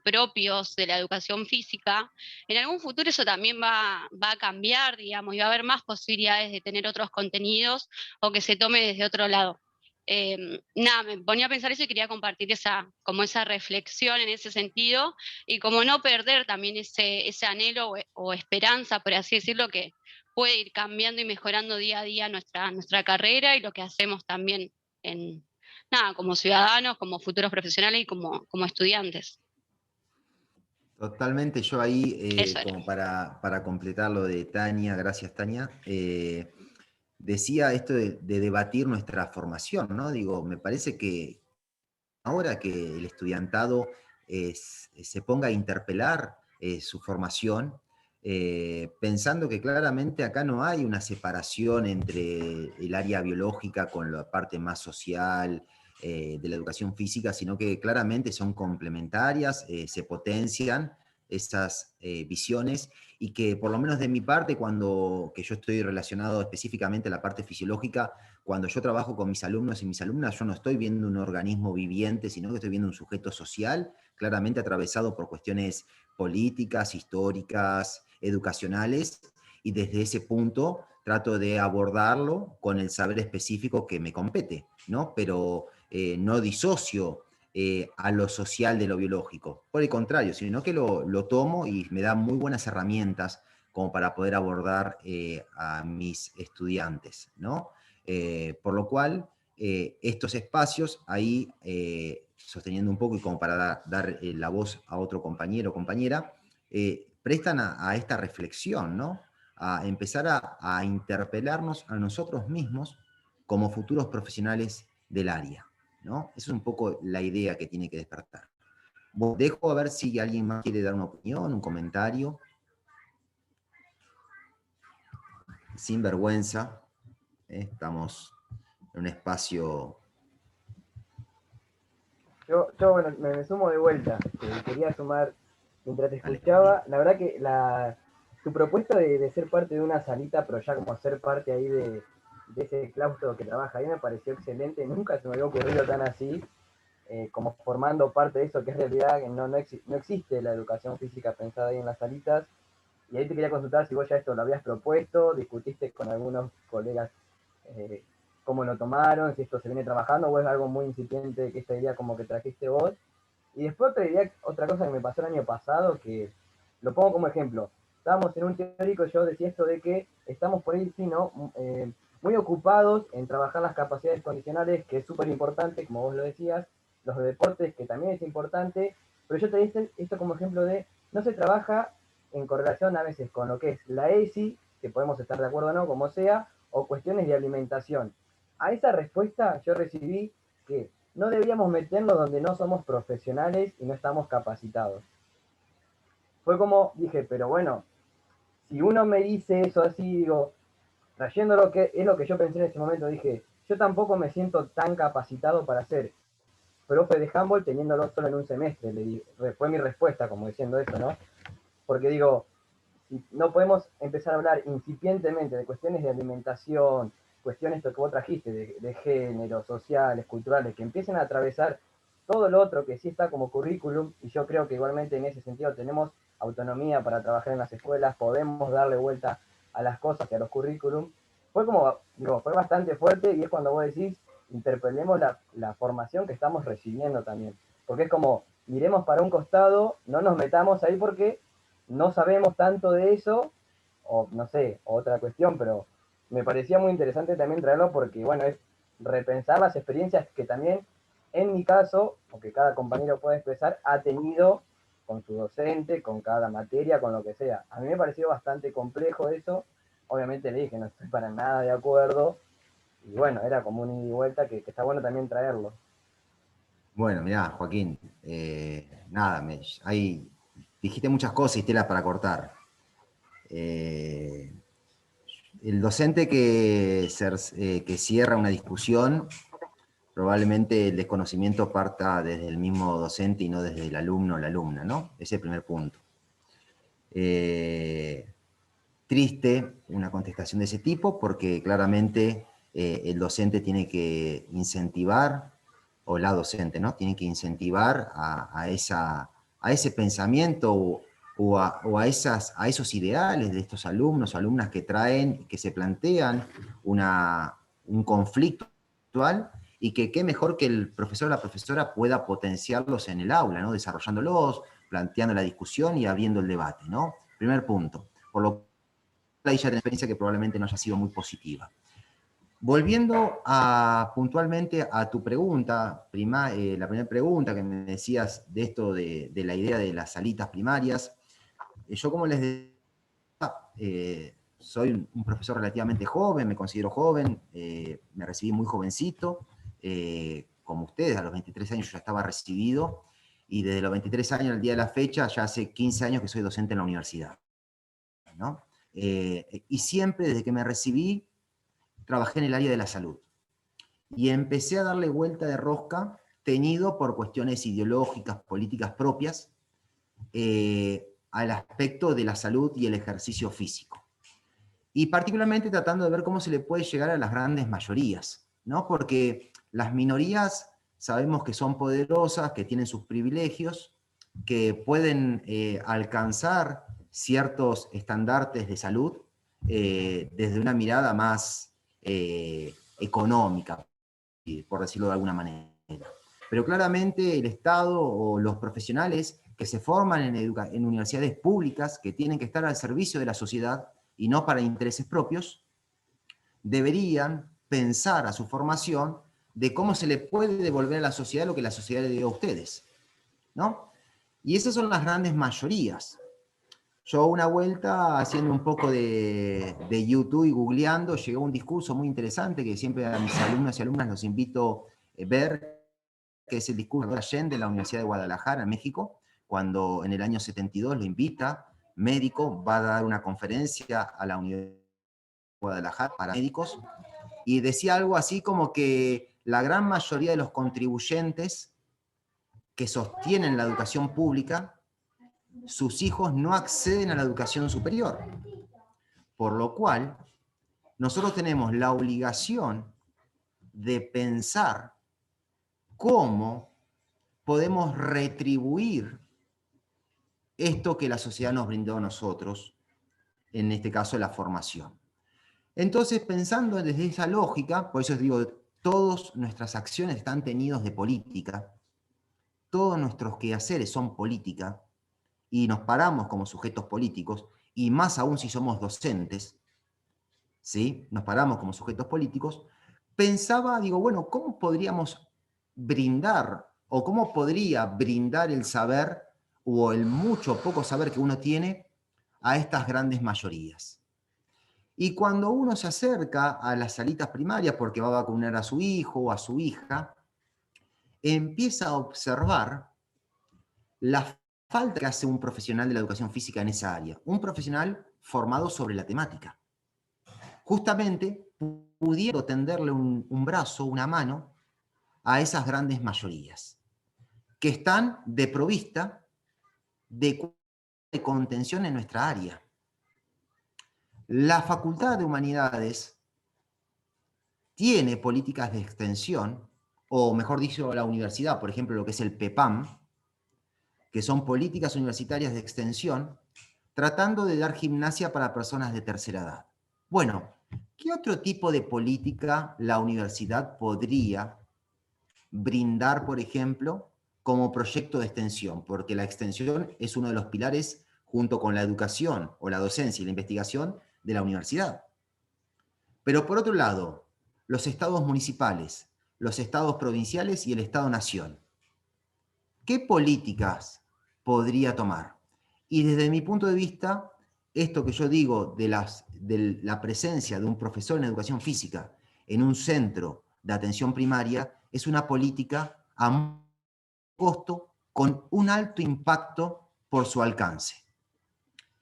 propios de la educación física, en algún futuro eso también va a cambiar, digamos, y va a haber más posibilidades de tener otros contenidos o que se tome desde otro lado. Me ponía a pensar eso y quería compartir esa reflexión en ese sentido, y como no perder también ese anhelo o esperanza, por así decirlo, que puede ir cambiando y mejorando día a día nuestra carrera y lo que hacemos también como ciudadanos, como futuros profesionales y como estudiantes. Totalmente, yo ahí, como para completar lo de Tania, gracias Tania, decía esto de debatir nuestra formación, ¿no? Digo, me parece que ahora que el estudiantado se ponga a interpelar su formación, pensando que claramente acá no hay una separación entre el área biológica con la parte más social de la educación física, sino que claramente son complementarias, se potencian esas visiones, y que por lo menos de mi parte, que yo estoy relacionado específicamente a la parte fisiológica, cuando yo trabajo con mis alumnos y mis alumnas, yo no estoy viendo un organismo viviente, sino que estoy viendo un sujeto social, claramente atravesado por cuestiones políticas, históricas, educacionales, y desde ese punto trato de abordarlo con el saber específico que me compete, ¿no? Pero no disocio a lo social de lo biológico. Por el contrario, sino que lo tomo y me da muy buenas herramientas como para poder abordar a mis estudiantes, ¿no? Por lo cual, estos espacios ahí, sosteniendo un poco y como para dar la voz a otro compañero o compañera, prestan a esta reflexión, ¿no? A empezar a interpelarnos a nosotros mismos como futuros profesionales del área, ¿no? Esa es un poco la idea que tiene que despertar. Dejo a ver si alguien más quiere dar una opinión, un comentario. Sin vergüenza, estamos en un espacio... Yo bueno, me sumo de vuelta. Quería sumar, mientras te Dale. escuchaba, la verdad que tu propuesta de ser parte de una salita, pero ya como ser parte ahí de ese claustro que trabaja ahí, me pareció excelente. Nunca se me había ocurrido tan así, como formando parte de eso, que es realidad que no existe la educación física pensada ahí en las salitas. Y ahí te quería consultar si vos ya esto lo habías propuesto, discutiste con algunos colegas eh, cómo lo tomaron, si esto se viene trabajando o es algo muy incipiente que esta idea como que trajiste vos. Y después otra cosa que me pasó el año pasado, que lo pongo como ejemplo. Estábamos en un teórico, yo decía esto de que estamos por ahí, sí, ¿no? Muy ocupados en trabajar las capacidades condicionales, que es súper importante, como vos lo decías, los deportes, que también es importante, pero yo te dije esto como ejemplo de, no se trabaja en correlación a veces con lo que es la ESI, que podemos estar de acuerdo o no, como sea, o cuestiones de alimentación. A esa respuesta yo recibí que no deberíamos meternos donde no somos profesionales y no estamos capacitados. Fue como, dije, pero bueno, si uno me dice eso así, digo, trayendo lo que es lo que yo pensé en ese momento, dije, yo tampoco me siento tan capacitado para ser profe de handball teniéndolo solo en un semestre. Fue mi respuesta, como diciendo eso, ¿no? Porque digo, si no podemos empezar a hablar incipientemente de cuestiones de alimentación, cuestiones que vos trajiste, de género, sociales, culturales, que empiecen a atravesar todo lo otro que sí está como currículum, y yo creo que igualmente en ese sentido tenemos autonomía para trabajar en las escuelas, podemos darle vuelta a las cosas y a los currículum. Fue como, digo, fue bastante fuerte y es cuando vos decís, interpelemos la formación que estamos recibiendo también. Porque es como, miremos para un costado, no nos metamos ahí porque no sabemos tanto de eso, o no sé, otra cuestión, pero me parecía muy interesante también traerlo porque, bueno, es repensar las experiencias que también, en mi caso, o que cada compañero puede expresar, ha tenido con su docente, con cada materia, con lo que sea. A mí me pareció bastante complejo eso. Obviamente le dije, no estoy para nada de acuerdo. Y bueno, era como un ida y vuelta que está bueno también traerlo. Bueno, mirá, Joaquín, nada, dijiste muchas cosas y telas para cortar. El docente que cierra una discusión, probablemente el desconocimiento parta desde el mismo docente y no desde el alumno o la alumna, ¿no? Ese es el primer punto. Triste una contestación de ese tipo porque claramente el docente tiene que incentivar, o la docente, ¿no? Tiene que incentivar a ese pensamiento o a esos ideales de estos alumnos o alumnas que traen, que se plantean un conflicto actual, y que qué mejor que el profesor o la profesora pueda potenciarlos en el aula, ¿no? Desarrollándolos, planteando la discusión y abriendo el debate, ¿no? Primer punto. Por lo cual, ahí ya tenés experiencia que probablemente no haya sido muy positiva. Volviendo puntualmente a tu pregunta, la primera pregunta que me decías de esto de la idea de las salitas primarias, yo como les decía, soy un profesor relativamente joven, me considero joven, me recibí muy jovencito, como ustedes, a los 23 años yo ya estaba recibido, y desde los 23 años al día de la fecha, ya hace 15 años que soy docente en la universidad, ¿no? Y siempre desde que me recibí, trabajé en el área de la salud. Y empecé a darle vuelta de rosca, teñido por cuestiones ideológicas, políticas propias, al aspecto de la salud y el ejercicio físico. Y particularmente tratando de ver cómo se le puede llegar a las grandes mayorías, ¿no? Porque las minorías sabemos que son poderosas, que tienen sus privilegios, que pueden alcanzar ciertos estandartes de salud desde una mirada más económica, por decirlo de alguna manera. Pero claramente el Estado o los profesionales que se forman en universidades públicas, que tienen que estar al servicio de la sociedad y no para intereses propios, deberían pensar a su formación de cómo se le puede devolver a la sociedad lo que la sociedad le dio a ustedes, ¿no? Y esas son las grandes mayorías. Yo una vuelta haciendo un poco de YouTube y googleando, llegó un discurso muy interesante que siempre a mis alumnos y alumnas los invito a ver, que es el discurso de Allende de la Universidad de Guadalajara, en México, cuando en el año 72 lo invita, médico, va a dar una conferencia a la Universidad de Guadalajara para médicos, y decía algo así como que la gran mayoría de los contribuyentes que sostienen la educación pública, sus hijos no acceden a la educación superior. Por lo cual, nosotros tenemos la obligación de pensar cómo podemos retribuir esto que la sociedad nos brindó a nosotros, en este caso la formación. Entonces, pensando desde esa lógica, por eso os digo, todas nuestras acciones están teñidas de política, todos nuestros quehaceres son política, y nos paramos como sujetos políticos, y más aún si somos docentes, ¿sí? Nos paramos como sujetos políticos, pensaba, digo, bueno, ¿cómo podríamos brindar, o cómo podría brindar el saber, o el mucho o poco saber que uno tiene, a estas grandes mayorías? Y cuando uno se acerca a las salitas primarias, porque va a vacunar a su hijo o a su hija, empieza a observar la falta que hace un profesional de la educación física en esa área. Un profesional formado sobre la temática. Justamente pudiendo tenderle un brazo, una mano, a esas grandes mayorías, que están desprovista de contención en nuestra área. La Facultad de Humanidades tiene políticas de extensión, o mejor dicho, la universidad, por ejemplo, lo que es el PEPAM, que son políticas universitarias de extensión, tratando de dar gimnasia para personas de tercera edad. Bueno, ¿qué otro tipo de política la universidad podría brindar, por ejemplo, como proyecto de extensión? Porque la extensión es uno de los pilares, junto con la educación o la docencia y la investigación, de la universidad. Pero por otro lado, los estados municipales, los estados provinciales y el Estado-nación, ¿qué políticas podría tomar? Y desde mi punto de vista, esto que yo digo de la presencia de un profesor en educación física en un centro de atención primaria es una política a costo con un alto impacto por su alcance.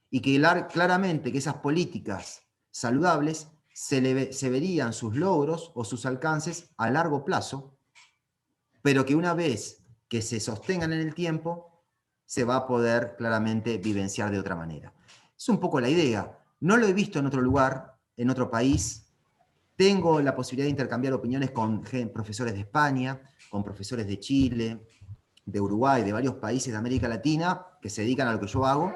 Y que claramente que esas políticas saludables se verían sus logros o sus alcances a largo plazo, pero que una vez que se sostengan en el tiempo, se va a poder claramente vivenciar de otra manera. Es un poco la idea. No lo he visto en otro lugar, en otro país. Tengo la posibilidad de intercambiar opiniones con profesores de España, con profesores de Chile, de Uruguay, de varios países de América Latina que se dedican a lo que yo hago,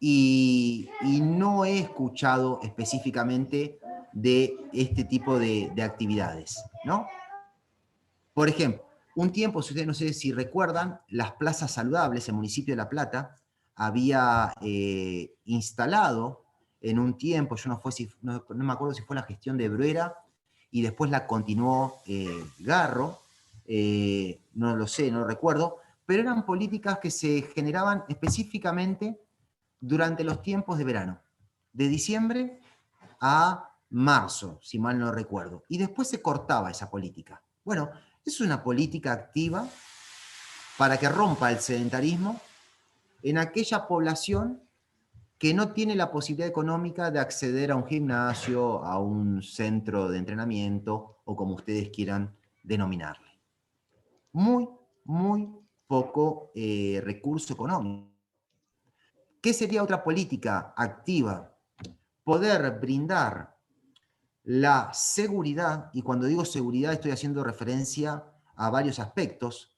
y no he escuchado específicamente de este tipo de actividades, ¿no? Por ejemplo, un tiempo, si ustedes no sé si recuerdan, las plazas saludables, el municipio de La Plata había instalado en un tiempo, yo no me acuerdo si fue la gestión de Bruera y después la continuó Garro, no lo sé, no lo recuerdo, pero eran políticas que se generaban específicamente durante los tiempos de verano, de diciembre a marzo, si mal no recuerdo, y después se cortaba esa política. Bueno, es una política activa para que rompa el sedentarismo en aquella población que no tiene la posibilidad económica de acceder a un gimnasio, a un centro de entrenamiento, o como ustedes quieran denominarle. Muy, muy poco recurso económico. ¿Qué sería otra política activa? Poder brindar la seguridad, y cuando digo seguridad estoy haciendo referencia a varios aspectos,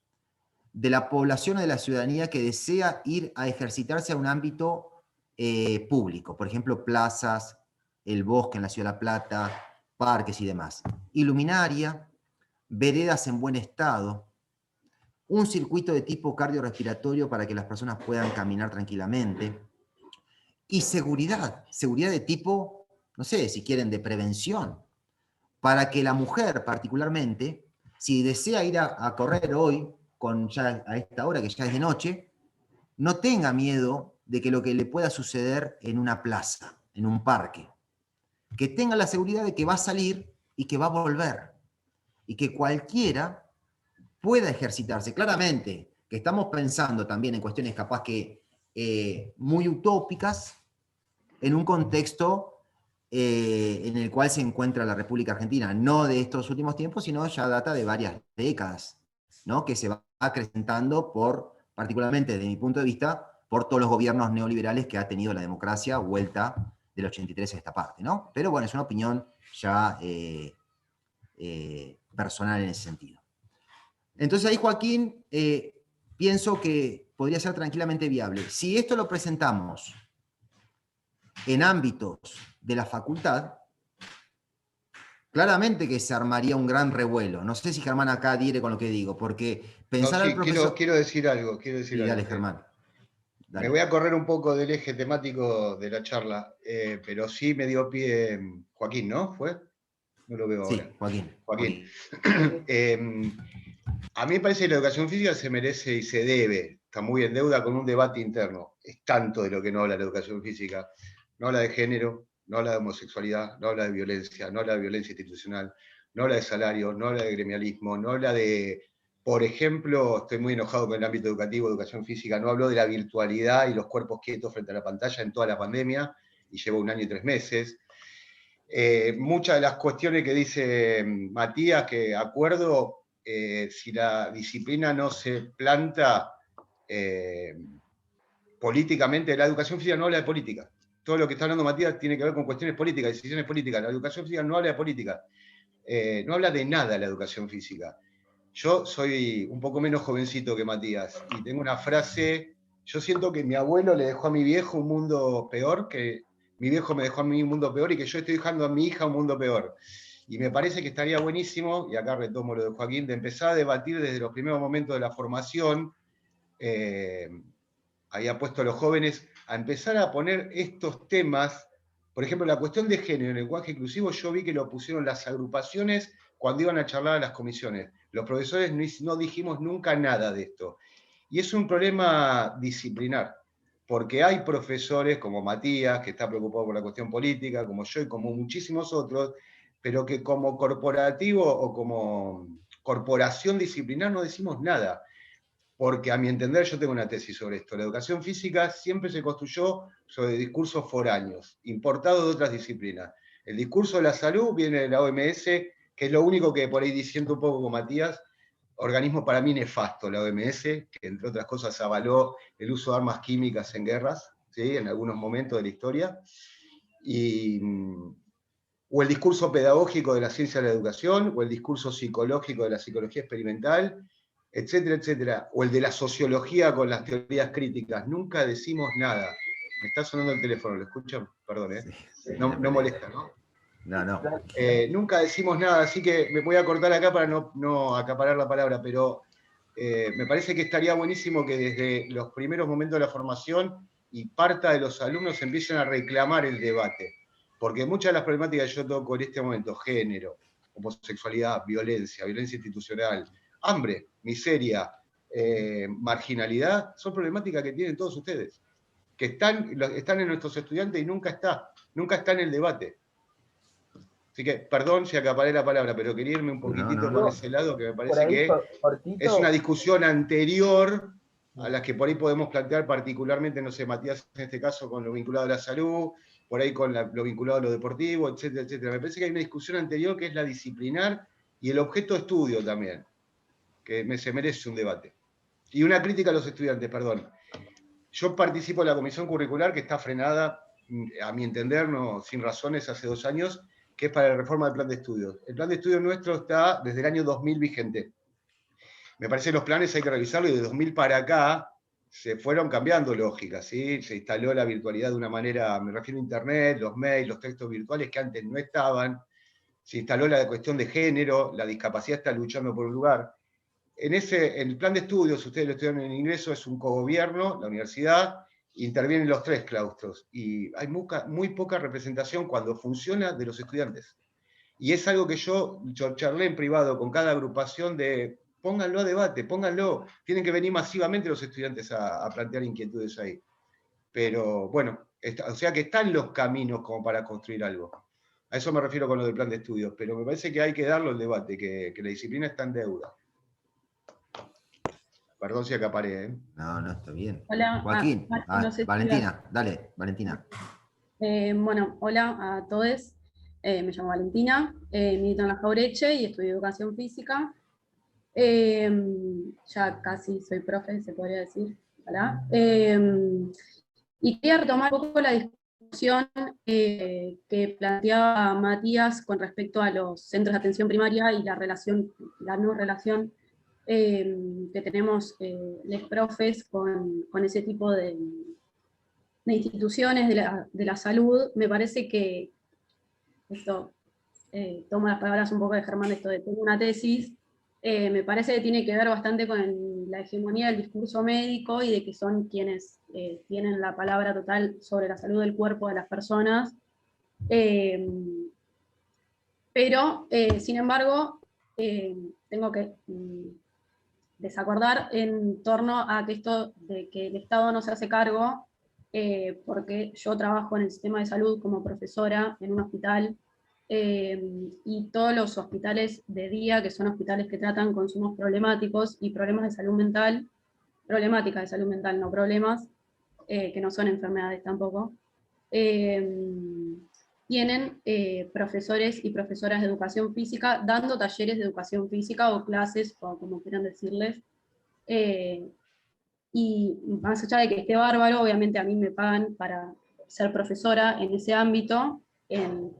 de la población o de la ciudadanía que desea ir a ejercitarse a un ámbito público, por ejemplo, plazas, el bosque en la Ciudad de La Plata, parques y demás. Iluminaria, veredas en buen estado, un circuito de tipo cardiorrespiratorio para que las personas puedan caminar tranquilamente, y seguridad de tipo, no sé, si quieren, de prevención, para que la mujer particularmente, si desea ir a correr hoy, ya a esta hora que ya es de noche, no tenga miedo de que lo que le pueda suceder en una plaza, en un parque, que tenga la seguridad de que va a salir y que va a volver, y que cualquiera pueda ejercitarse. Claramente que estamos pensando también en cuestiones capaz que muy utópicas, en un contexto en el cual se encuentra la República Argentina, no de estos últimos tiempos, sino ya data de varias décadas, ¿no? Que se va acrecentando particularmente desde mi punto de vista, por todos los gobiernos neoliberales que ha tenido la democracia vuelta del 83 a esta parte, ¿no? Pero bueno, es una opinión ya personal en ese sentido. Entonces ahí, Joaquín, pienso que podría ser tranquilamente viable. Si esto lo presentamos en ámbitos de la facultad, claramente que se armaría un gran revuelo. No sé si Germán acá adhiere con lo que digo, porque pensar al profesor... Quiero decir algo. Sí, dale, Germán. Dale. Me voy a correr un poco del eje temático de la charla, pero sí me dio pie Joaquín, ¿no? ¿Fue? No lo veo ahora. Sí, Joaquín. A mí me parece que la educación física se merece y se debe, está muy en deuda con un debate interno. Es tanto de lo que no habla la educación física. No habla de género, no habla de homosexualidad, no habla de violencia, no habla de violencia institucional, no habla de salario, no habla de gremialismo, no habla de, por ejemplo, estoy muy enojado con el ámbito educativo, educación física, no habló de la virtualidad y los cuerpos quietos frente a la pantalla en toda la pandemia, y lleva 1 año y 3 meses. Muchas de las cuestiones que dice Matías, que acuerdo, si la disciplina no se planta políticamente, la educación física no habla de política. Todo lo que está hablando Matías tiene que ver con cuestiones políticas, decisiones políticas. La educación física no habla de política. No habla de nada la educación física. Yo soy un poco menos jovencito que Matías y tengo una frase, yo siento que mi abuelo le dejó a mi viejo un mundo peor, que mi viejo me dejó a mí un mundo peor y que yo estoy dejando a mi hija un mundo peor. Y me parece que estaría buenísimo, y acá retomo lo de Joaquín, de empezar a debatir desde los primeros momentos de la formación, ahí ha puesto a los jóvenes, a empezar a poner estos temas. Por ejemplo, la cuestión de género en el lenguaje inclusivo, yo vi que lo pusieron las agrupaciones cuando iban a charlar a las comisiones. Los profesores no dijimos nunca nada de esto. Y es un problema disciplinar, porque hay profesores como Matías, que está preocupado por la cuestión política, como yo y como muchísimos otros, pero que como corporativo o como corporación disciplinar no decimos nada. Porque a mi entender, yo tengo una tesis sobre esto, la educación física siempre se construyó sobre discursos foráneos, importados de otras disciplinas. El discurso de la salud viene de la OMS, que es lo único que por ahí diciendo un poco con Matías, organismo para mí nefasto, la OMS, que entre otras cosas avaló el uso de armas químicas en guerras, ¿sí? En algunos momentos de la historia, o el discurso pedagógico de la ciencia de la educación, o el discurso psicológico de la psicología experimental, etcétera, etcétera, o el de la sociología con las teorías críticas. Nunca decimos nada. Me está sonando el teléfono, ¿lo escuchan? Perdón, ¿eh? Sí, no molesta, ¿no? No. Nunca decimos nada, así que me voy a cortar acá para no acaparar la palabra, pero me parece que estaría buenísimo que desde los primeros momentos de la formación y parta de los alumnos empiecen a reclamar el debate. Porque muchas de las problemáticas que yo toco en este momento, género, homosexualidad, violencia institucional, hambre, miseria, marginalidad, son problemáticas que tienen todos ustedes, que están en nuestros estudiantes y nunca está en el debate. Así que, perdón si acaparé la palabra, pero quería irme un poquitito por ese lado, que me parece que es una discusión anterior a las que por ahí podemos plantear particularmente, no sé, Matías en este caso con lo vinculado a la salud, por ahí con lo vinculado a lo deportivo, etcétera, etcétera. Me parece que hay una discusión anterior que es la disciplinar y el objeto de estudio también, que se merece un debate. Y una crítica a los estudiantes, perdón. Yo participo de la comisión curricular que está frenada, a mi entender, no, sin razones, hace 2 años, que es para la reforma del plan de estudios. El plan de estudios nuestro está desde el año 2000 vigente. Me parece que los planes hay que revisarlos y de 2000 para acá se fueron cambiando lógicas, ¿sí? Se instaló la virtualidad de una manera, me refiero a internet, los mails, los textos virtuales que antes no estaban, se instaló la cuestión de género, la discapacidad está luchando por un lugar. En el plan de estudios, ustedes lo estudian en ingreso, es un cogobierno, la universidad, intervienen los 3 claustros, y hay muy poca representación cuando funciona de los estudiantes. Y es algo que yo charlé en privado con cada agrupación de, pónganlo a debate, pónganlo, tienen que venir masivamente los estudiantes a plantear inquietudes ahí. Pero bueno, o sea que están los caminos como para construir algo. A eso me refiero con lo del plan de estudios, pero me parece que hay que darlo el debate, que la disciplina está en deuda. Perdón si acaparé, ¿eh? No, está bien. Hola, Joaquín, no sé si Valentina, dale, Valentina. Bueno, hola a todos. Me llamo Valentina, milito en la Jauretche y estudio educación física. Ya casi soy profe, se podría decir. ¿Verdad? Y quería retomar un poco la discusión que planteaba Matías con respecto a los centros de atención primaria y la no relación que tenemos los profes con ese tipo de instituciones de la salud. Me parece que esto tomo las palabras un poco de Germán, esto de tengo una tesis, me parece que tiene que ver bastante con la hegemonía del discurso médico y de que son quienes tienen la palabra total sobre la salud del cuerpo de las personas. Pero, sin embargo, tengo que desacordar en torno a que esto de que el Estado no se hace cargo, porque yo trabajo en el sistema de salud como profesora en un hospital, y todos los hospitales de día, que son hospitales que tratan consumos problemáticos y problemas de salud mental, problemáticas de salud mental, no problemas, que no son enfermedades tampoco, tienen profesores y profesoras de educación física dando talleres de educación física o clases, o como quieran decirles, y más allá de que esté bárbaro, obviamente a mí me pagan para ser profesora en ese ámbito, en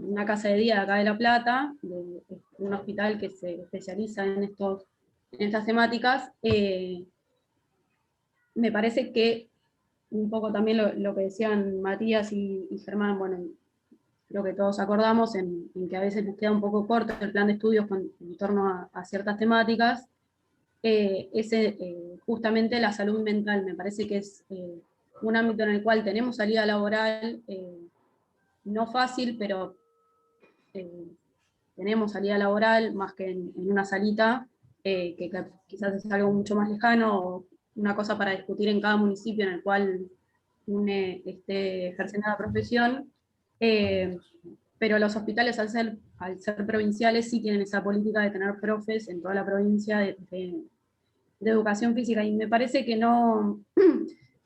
una casa de día de acá de La Plata, de un hospital que se especializa en estas temáticas. Me parece que un poco también lo que decían Matías y Germán, bueno, creo que todos acordamos en que a veces les queda un poco corto el plan de estudios en torno a ciertas temáticas. Justamente la salud mental me parece que es un ámbito en el cual tenemos salida laboral, no fácil, pero tenemos salida laboral más que en una salita, que quizás es algo mucho más lejano, o una cosa para discutir en cada municipio en el cual uno esté ejerciendo la profesión. Pero los hospitales, al ser provinciales, sí tienen esa política de tener profes en toda la provincia de educación física, y me parece que no,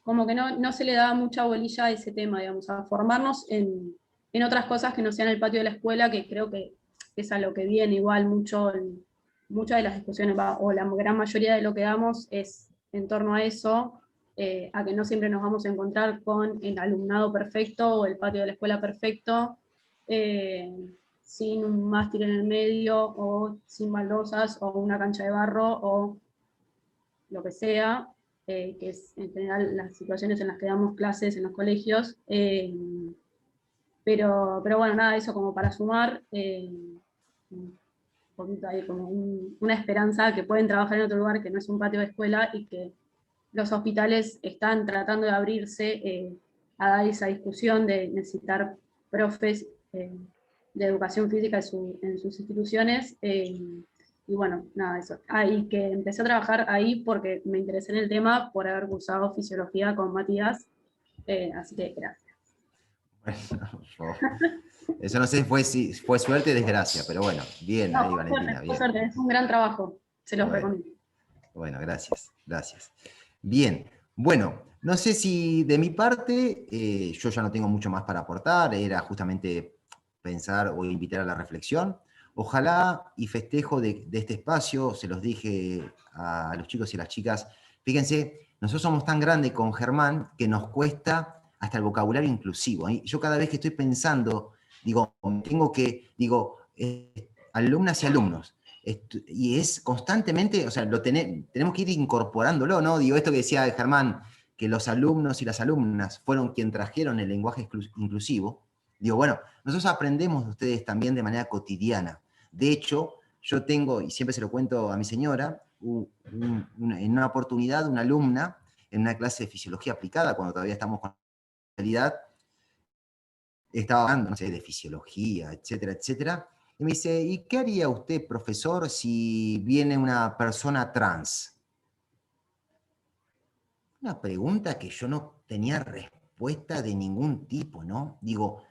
como que no se le da mucha bolilla a ese tema, digamos, a formarnos en otras cosas que no sean el patio de la escuela, que creo que es a lo que viene igual muchas de las discusiones, o la gran mayoría de lo que damos es en torno a eso, a que no siempre nos vamos a encontrar con el alumnado perfecto o el patio de la escuela perfecto, sin un mástil en el medio, o sin baldosas, o una cancha de barro, o lo que sea, que es en general las situaciones en las que damos clases en los colegios. Pero bueno, nada, eso como para sumar, un poquito ahí como una esperanza que pueden trabajar en otro lugar que no es un patio de escuela, y que los hospitales están tratando de abrirse a dar esa discusión de necesitar profes de educación física en sus instituciones. Y bueno, nada, eso. Y que empecé a trabajar ahí porque me interesé en el tema por haber cursado fisiología con Matías, así que gracias. Bueno, eso no sé si fue suerte o desgracia, pero bueno, bien, No, ahí Valentina, bien. suerte, es un gran trabajo, se los recomiendo. Bueno, gracias. Bien, bueno, no sé si de mi parte, yo ya no tengo mucho más para aportar, era justamente pensar o invitar a la reflexión. Ojalá y festejo de este espacio, se los dije a los chicos y a las chicas, fíjense, nosotros somos tan grandes con Germán que nos cuesta hasta el vocabulario inclusivo. Yo cada vez que estoy pensando, digo, alumnas y alumnos, y es constantemente, o sea, tenemos que ir incorporándolo, ¿no? Digo, esto que decía Germán, que los alumnos y las alumnas fueron quien trajeron el lenguaje inclusivo. Digo, bueno, nosotros aprendemos de ustedes también de manera cotidiana. De hecho, yo tengo, y siempre se lo cuento a mi señora, en una oportunidad, una alumna, en una clase de fisiología aplicada, cuando todavía estamos con la realidad, estaba hablando, no sé, de fisiología, etcétera, etcétera, y me dice, ¿y qué haría usted, profesor, si viene una persona trans? Una pregunta que yo no tenía respuesta de ningún tipo, ¿no? Digo,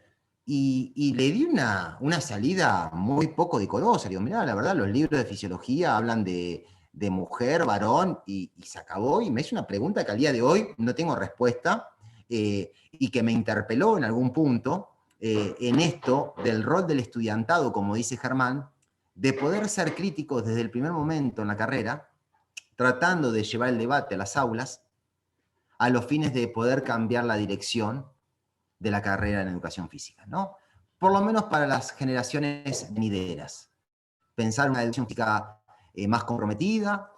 y le di una salida muy poco decorosa. Digo, mirá, la verdad, los libros de fisiología hablan de mujer, varón, y se acabó. Y me hizo una pregunta que al día de hoy no tengo respuesta, y que me interpeló en algún punto, en esto del rol del estudiantado, como dice Germán, de poder ser críticos desde el primer momento en la carrera, tratando de llevar el debate a las aulas, a los fines de poder cambiar la dirección de la carrera en educación física, ¿no? Por lo menos para las generaciones venideras. Pensar una educación física más comprometida,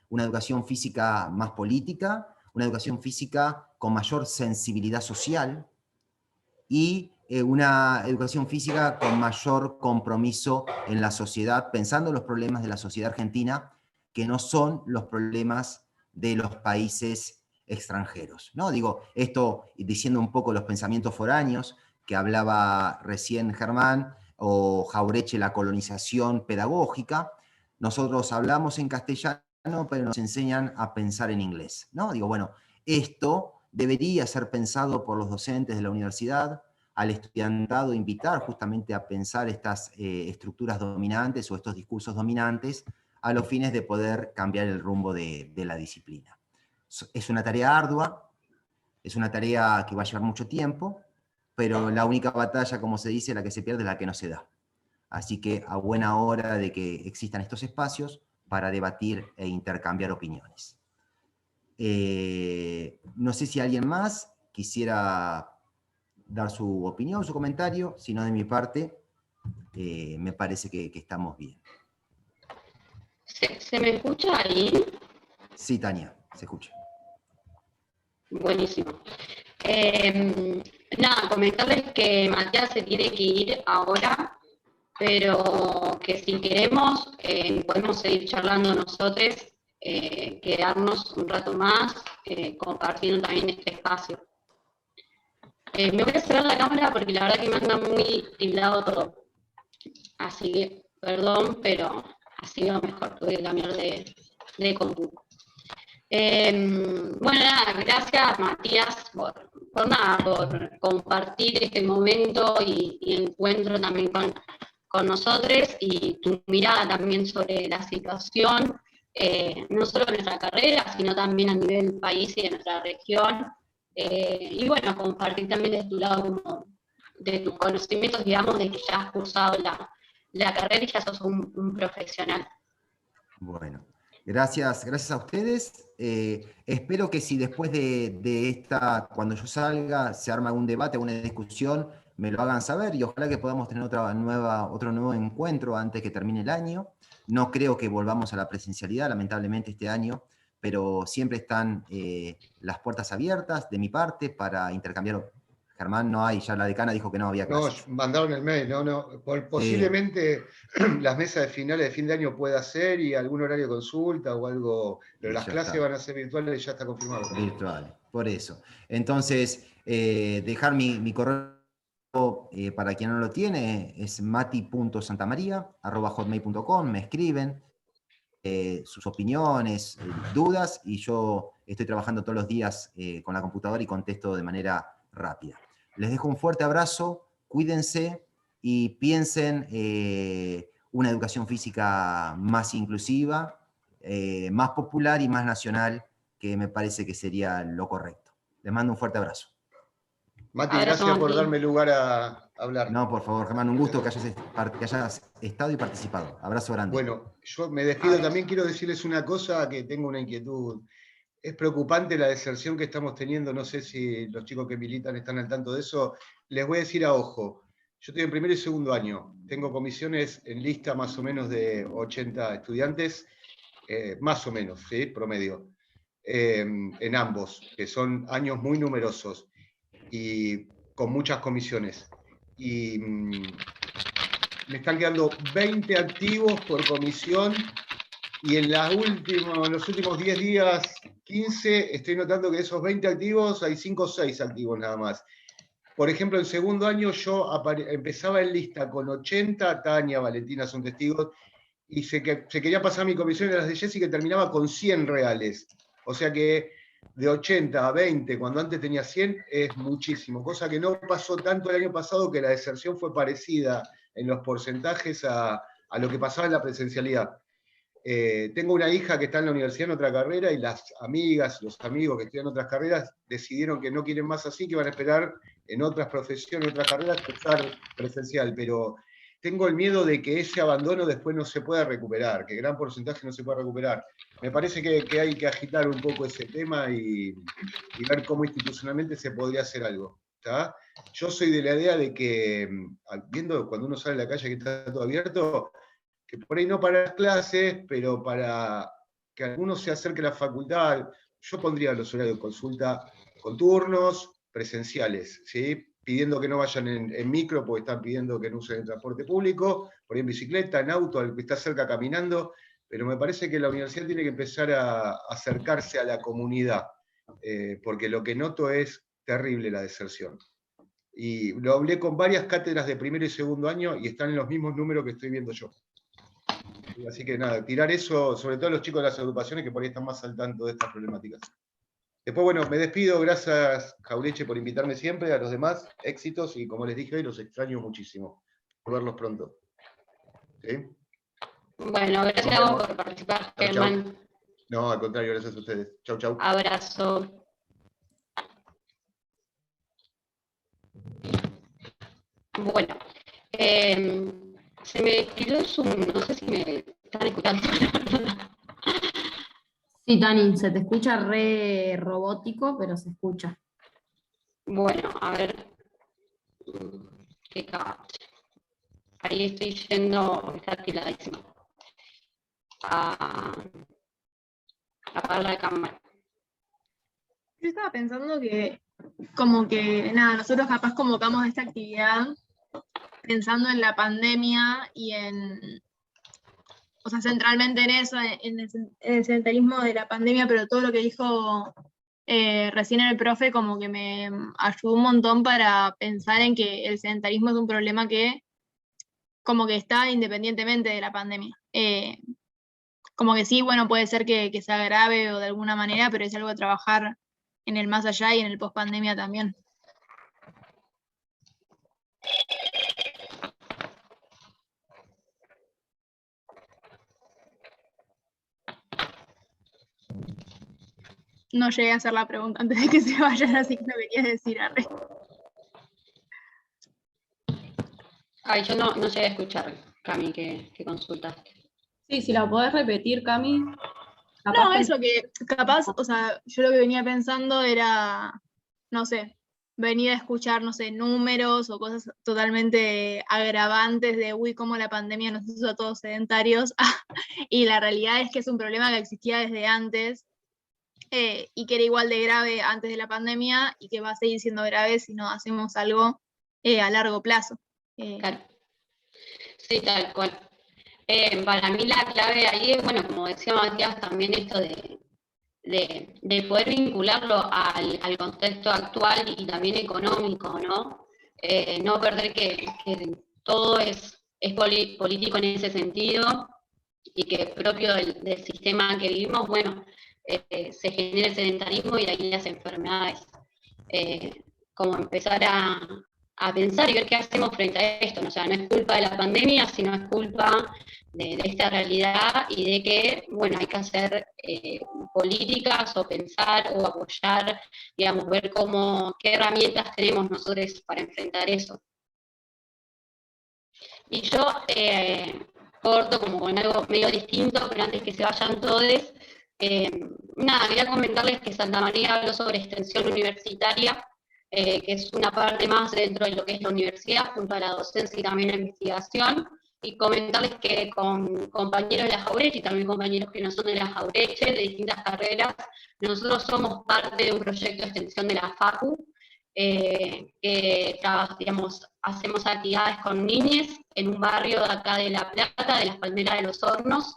una educación física más política, una educación física con mayor sensibilidad social y una educación física con mayor compromiso en la sociedad, pensando en los problemas de la sociedad argentina, que no son los problemas de los países extranjeros, ¿no? Digo, esto diciendo un poco los pensamientos foráneos que hablaba recién Germán, o Jauretche, la colonización pedagógica. Nosotros hablamos en castellano, pero nos enseñan a pensar en inglés, ¿no? Digo, bueno, esto debería ser pensado por los docentes de la universidad, al estudiantado invitar justamente a pensar estas estructuras dominantes o estos discursos dominantes a los fines de poder cambiar el rumbo de la disciplina. Es una tarea ardua, es una tarea que va a llevar mucho tiempo, pero la única batalla, como se dice, la que se pierde es la que no se da. Así que a buena hora de que existan estos espacios para debatir e intercambiar opiniones. No sé si alguien más quisiera dar su opinión, su comentario, si no de mi parte, me parece que estamos bien. ¿Se me escucha ahí? Sí, Tania, se escucha. Buenísimo. Nada, comentarles que Matías se tiene que ir ahora, pero que si queremos podemos seguir charlando nosotros, quedarnos un rato más, compartiendo también este espacio. Me voy a cerrar la cámara porque la verdad que me anda muy tildado todo. Así que, perdón, pero ha sido mejor, tuve que cambiar de compu. Bueno, nada, gracias Matías por compartir este momento y encuentro también con nosotros, y tu mirada también sobre la situación, no solo en nuestra carrera, sino también a nivel país y de nuestra región. Y bueno, compartir también de tu lado como de tus conocimientos, digamos, de que ya has cursado la carrera y ya sos un profesional. Bueno, gracias a ustedes. Espero que si después de esta, cuando yo salga, se arma algún debate, alguna discusión, me lo hagan saber, y ojalá que podamos tener otro nuevo encuentro antes que termine el año. No creo que volvamos a la presencialidad, lamentablemente, este año, pero siempre están las puertas abiertas de mi parte para intercambiar. Germán, no hay, ya la decana dijo que no había clases. No, mandaron el mail, no. Posiblemente las mesas de finales de fin de año pueda ser, y algún horario de consulta o algo, pero las clases van a ser virtuales y ya está confirmado. Virtuales, por eso. Entonces, dejar mi correo para quien no lo tiene, es mati.santamaria@hotmail.com, me escriben sus opiniones, dudas, y yo estoy trabajando todos los días con la computadora y contesto de manera rápida. Les dejo un fuerte abrazo, cuídense y piensen una educación física más inclusiva, más popular y más nacional, que me parece que sería lo correcto. Les mando un fuerte abrazo. Mati, gracias por darme lugar a hablar. No, por favor, Germán, un gusto que hayas estado y participado. Abrazo grande. Bueno, yo me despido. También quiero decirles una cosa, que tengo una inquietud. es preocupante la deserción que estamos teniendo, no sé si los chicos que militan están al tanto de eso. Les voy a decir a ojo, yo estoy en primer y segundo año, tengo comisiones en lista más o menos de 80 estudiantes, más o menos, ¿sí? Promedio, en ambos, que son años muy numerosos y con muchas comisiones. Y me están quedando 20 activos por comisión, y en los últimos 10 días, 15, estoy notando que de esos 20 activos hay 5 o 6 activos nada más. Por ejemplo, en segundo año yo empezaba en lista con 80, Tania, Valentina son testigos, y se quería pasar mi comisión de las de Jessy, que terminaba con 100 reales. O sea que de 80 a 20, cuando antes tenía 100, es muchísimo. Cosa que no pasó tanto el año pasado, que la deserción fue parecida en los porcentajes a lo que pasaba en la presencialidad. Tengo una hija que está en la universidad en otra carrera, y las amigas, los amigos que estudian otras carreras decidieron que no quieren más así, que van a esperar en otras profesiones, en otras carreras, estar presencial. Pero tengo el miedo de que ese abandono después no se pueda recuperar, que gran porcentaje no se pueda recuperar. Me parece que hay que agitar un poco ese tema y ver cómo institucionalmente se podría hacer algo. ¿Tá? Yo soy de la idea de que, viendo cuando uno sale a la calle que está todo abierto, que por ahí no para las clases, pero para que alguno se acerque a la facultad, yo pondría los horarios de consulta con turnos presenciales, ¿sí? Pidiendo que no vayan en micro, porque están pidiendo que no usen el transporte público, por ahí en bicicleta, en auto, al que está cerca caminando, pero me parece que la universidad tiene que empezar a acercarse a la comunidad, porque lo que noto es terrible la deserción. Y lo hablé con varias cátedras de primero y segundo año y están en los mismos números que estoy viendo yo. Así que nada, tirar eso, sobre todo los chicos de las agrupaciones que por ahí están más al tanto de estas problemáticas. Después, bueno, me despido, gracias Jaureche por invitarme siempre, a los demás, éxitos, y como les dije hoy, los extraño muchísimo. Por verlos pronto. ¿Sí? Bueno, gracias a vos por participar, Chau, chau. Germán. No, al contrario, gracias a ustedes. Chau, chau. Abrazo. Bueno, se me tiró Zoom, no sé si me están escuchando. Sí, Tani, se te escucha re robótico, pero se escucha. Bueno, a ver. Qué cacho. Ahí estoy yendo, está tiradísimo. A apagar la cámara. Yo estaba pensando que, como que, nada, nosotros capaz convocamos esta actividad pensando en la pandemia y o sea, centralmente en eso, en el sedentarismo de la pandemia, pero todo lo que dijo recién el profe como que me ayudó un montón para pensar en que el sedentarismo es un problema que como que está independientemente de la pandemia. Como que sí, bueno, puede ser que sea grave o de alguna manera, pero es algo de trabajar en el más allá y en el post pandemia también. No llegué a hacer la pregunta antes de que se vayan, así que no quería decir arre. Ay, yo no llegué a escuchar, Cami, que consultaste. Sí, si la podés repetir, Cami. No, eso que capaz, o sea, yo lo que venía pensando era, no sé, venir a escuchar, no sé, números o cosas totalmente agravantes de, uy, cómo la pandemia nos hizo a todos sedentarios, y la realidad es que es un problema que existía desde antes, y que era igual de grave antes de la pandemia, y que va a seguir siendo grave si no hacemos algo a largo plazo. Claro. Sí, tal cual. Para mí la clave ahí es, bueno, como decía Matías, también esto de poder vincularlo al contexto actual y también económico, ¿no? No perder que todo es político en ese sentido, y que propio del sistema que vivimos, bueno, se genera el sedentarismo y de ahí las enfermedades. Como empezar a pensar y ver qué hacemos frente a esto, ¿no? O sea, no es culpa de la pandemia, sino es culpa de esta realidad, y de que, bueno, hay que hacer políticas o pensar o apoyar, digamos, ver qué herramientas tenemos nosotros para enfrentar eso. Y yo corto como con algo medio distinto, pero antes que se vayan todos, Nada, quería comentarles que Santa María habló sobre extensión universitaria, que es una parte más dentro de lo que es la universidad, junto a la docencia y también la investigación, y comentarles que con compañeros de la Jaureche y también compañeros que no son de la Jaureche, de distintas carreras, nosotros somos parte de un proyecto de extensión de la FACU, que digamos, hacemos actividades con niñes en un barrio de acá de La Plata, de las Palmeras de los Hornos,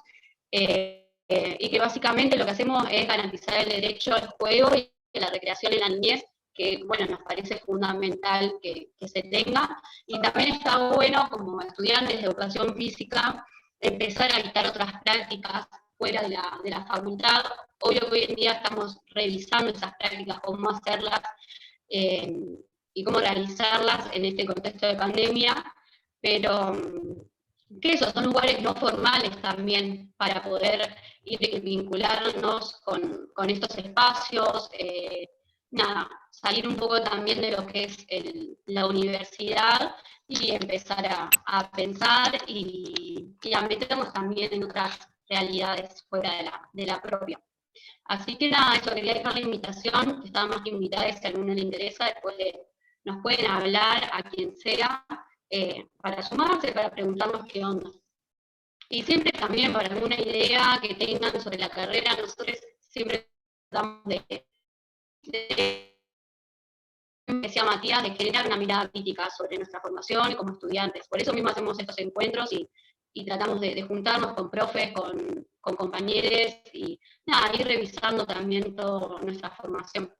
y que básicamente lo que hacemos es garantizar el derecho al juego y a la recreación en la niñez, que bueno, nos parece fundamental que se tenga, y también está bueno como estudiantes de educación física empezar a evitar otras prácticas fuera de la facultad. Obvio que hoy en día estamos revisando esas prácticas, cómo hacerlas y cómo realizarlas en este contexto de pandemia, pero que esos son lugares no formales también para poder ir vincularnos con estos espacios, nada, salir un poco también de lo que es la universidad y empezar a pensar y a meternos también en otras realidades fuera de la propia. Así que nada, eso, quería dejar la invitación, están más que invitadas si a alguno le interesa, después nos pueden hablar a quien sea, para sumarse, para preguntarnos qué onda. Y siempre también para alguna idea que tengan sobre la carrera, nosotros siempre tratamos de decía Matías, de generar una mirada crítica sobre nuestra formación como estudiantes. Por eso mismo hacemos estos encuentros y tratamos de juntarnos con profes, con compañeros y nada, ir revisando también toda nuestra formación.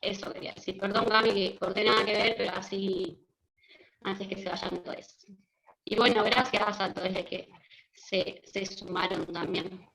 Eso quería decir. Perdón, Gaby, que corté nada que ver, pero así, antes que se vayan todos. Y bueno, gracias a todos los que se sumaron también.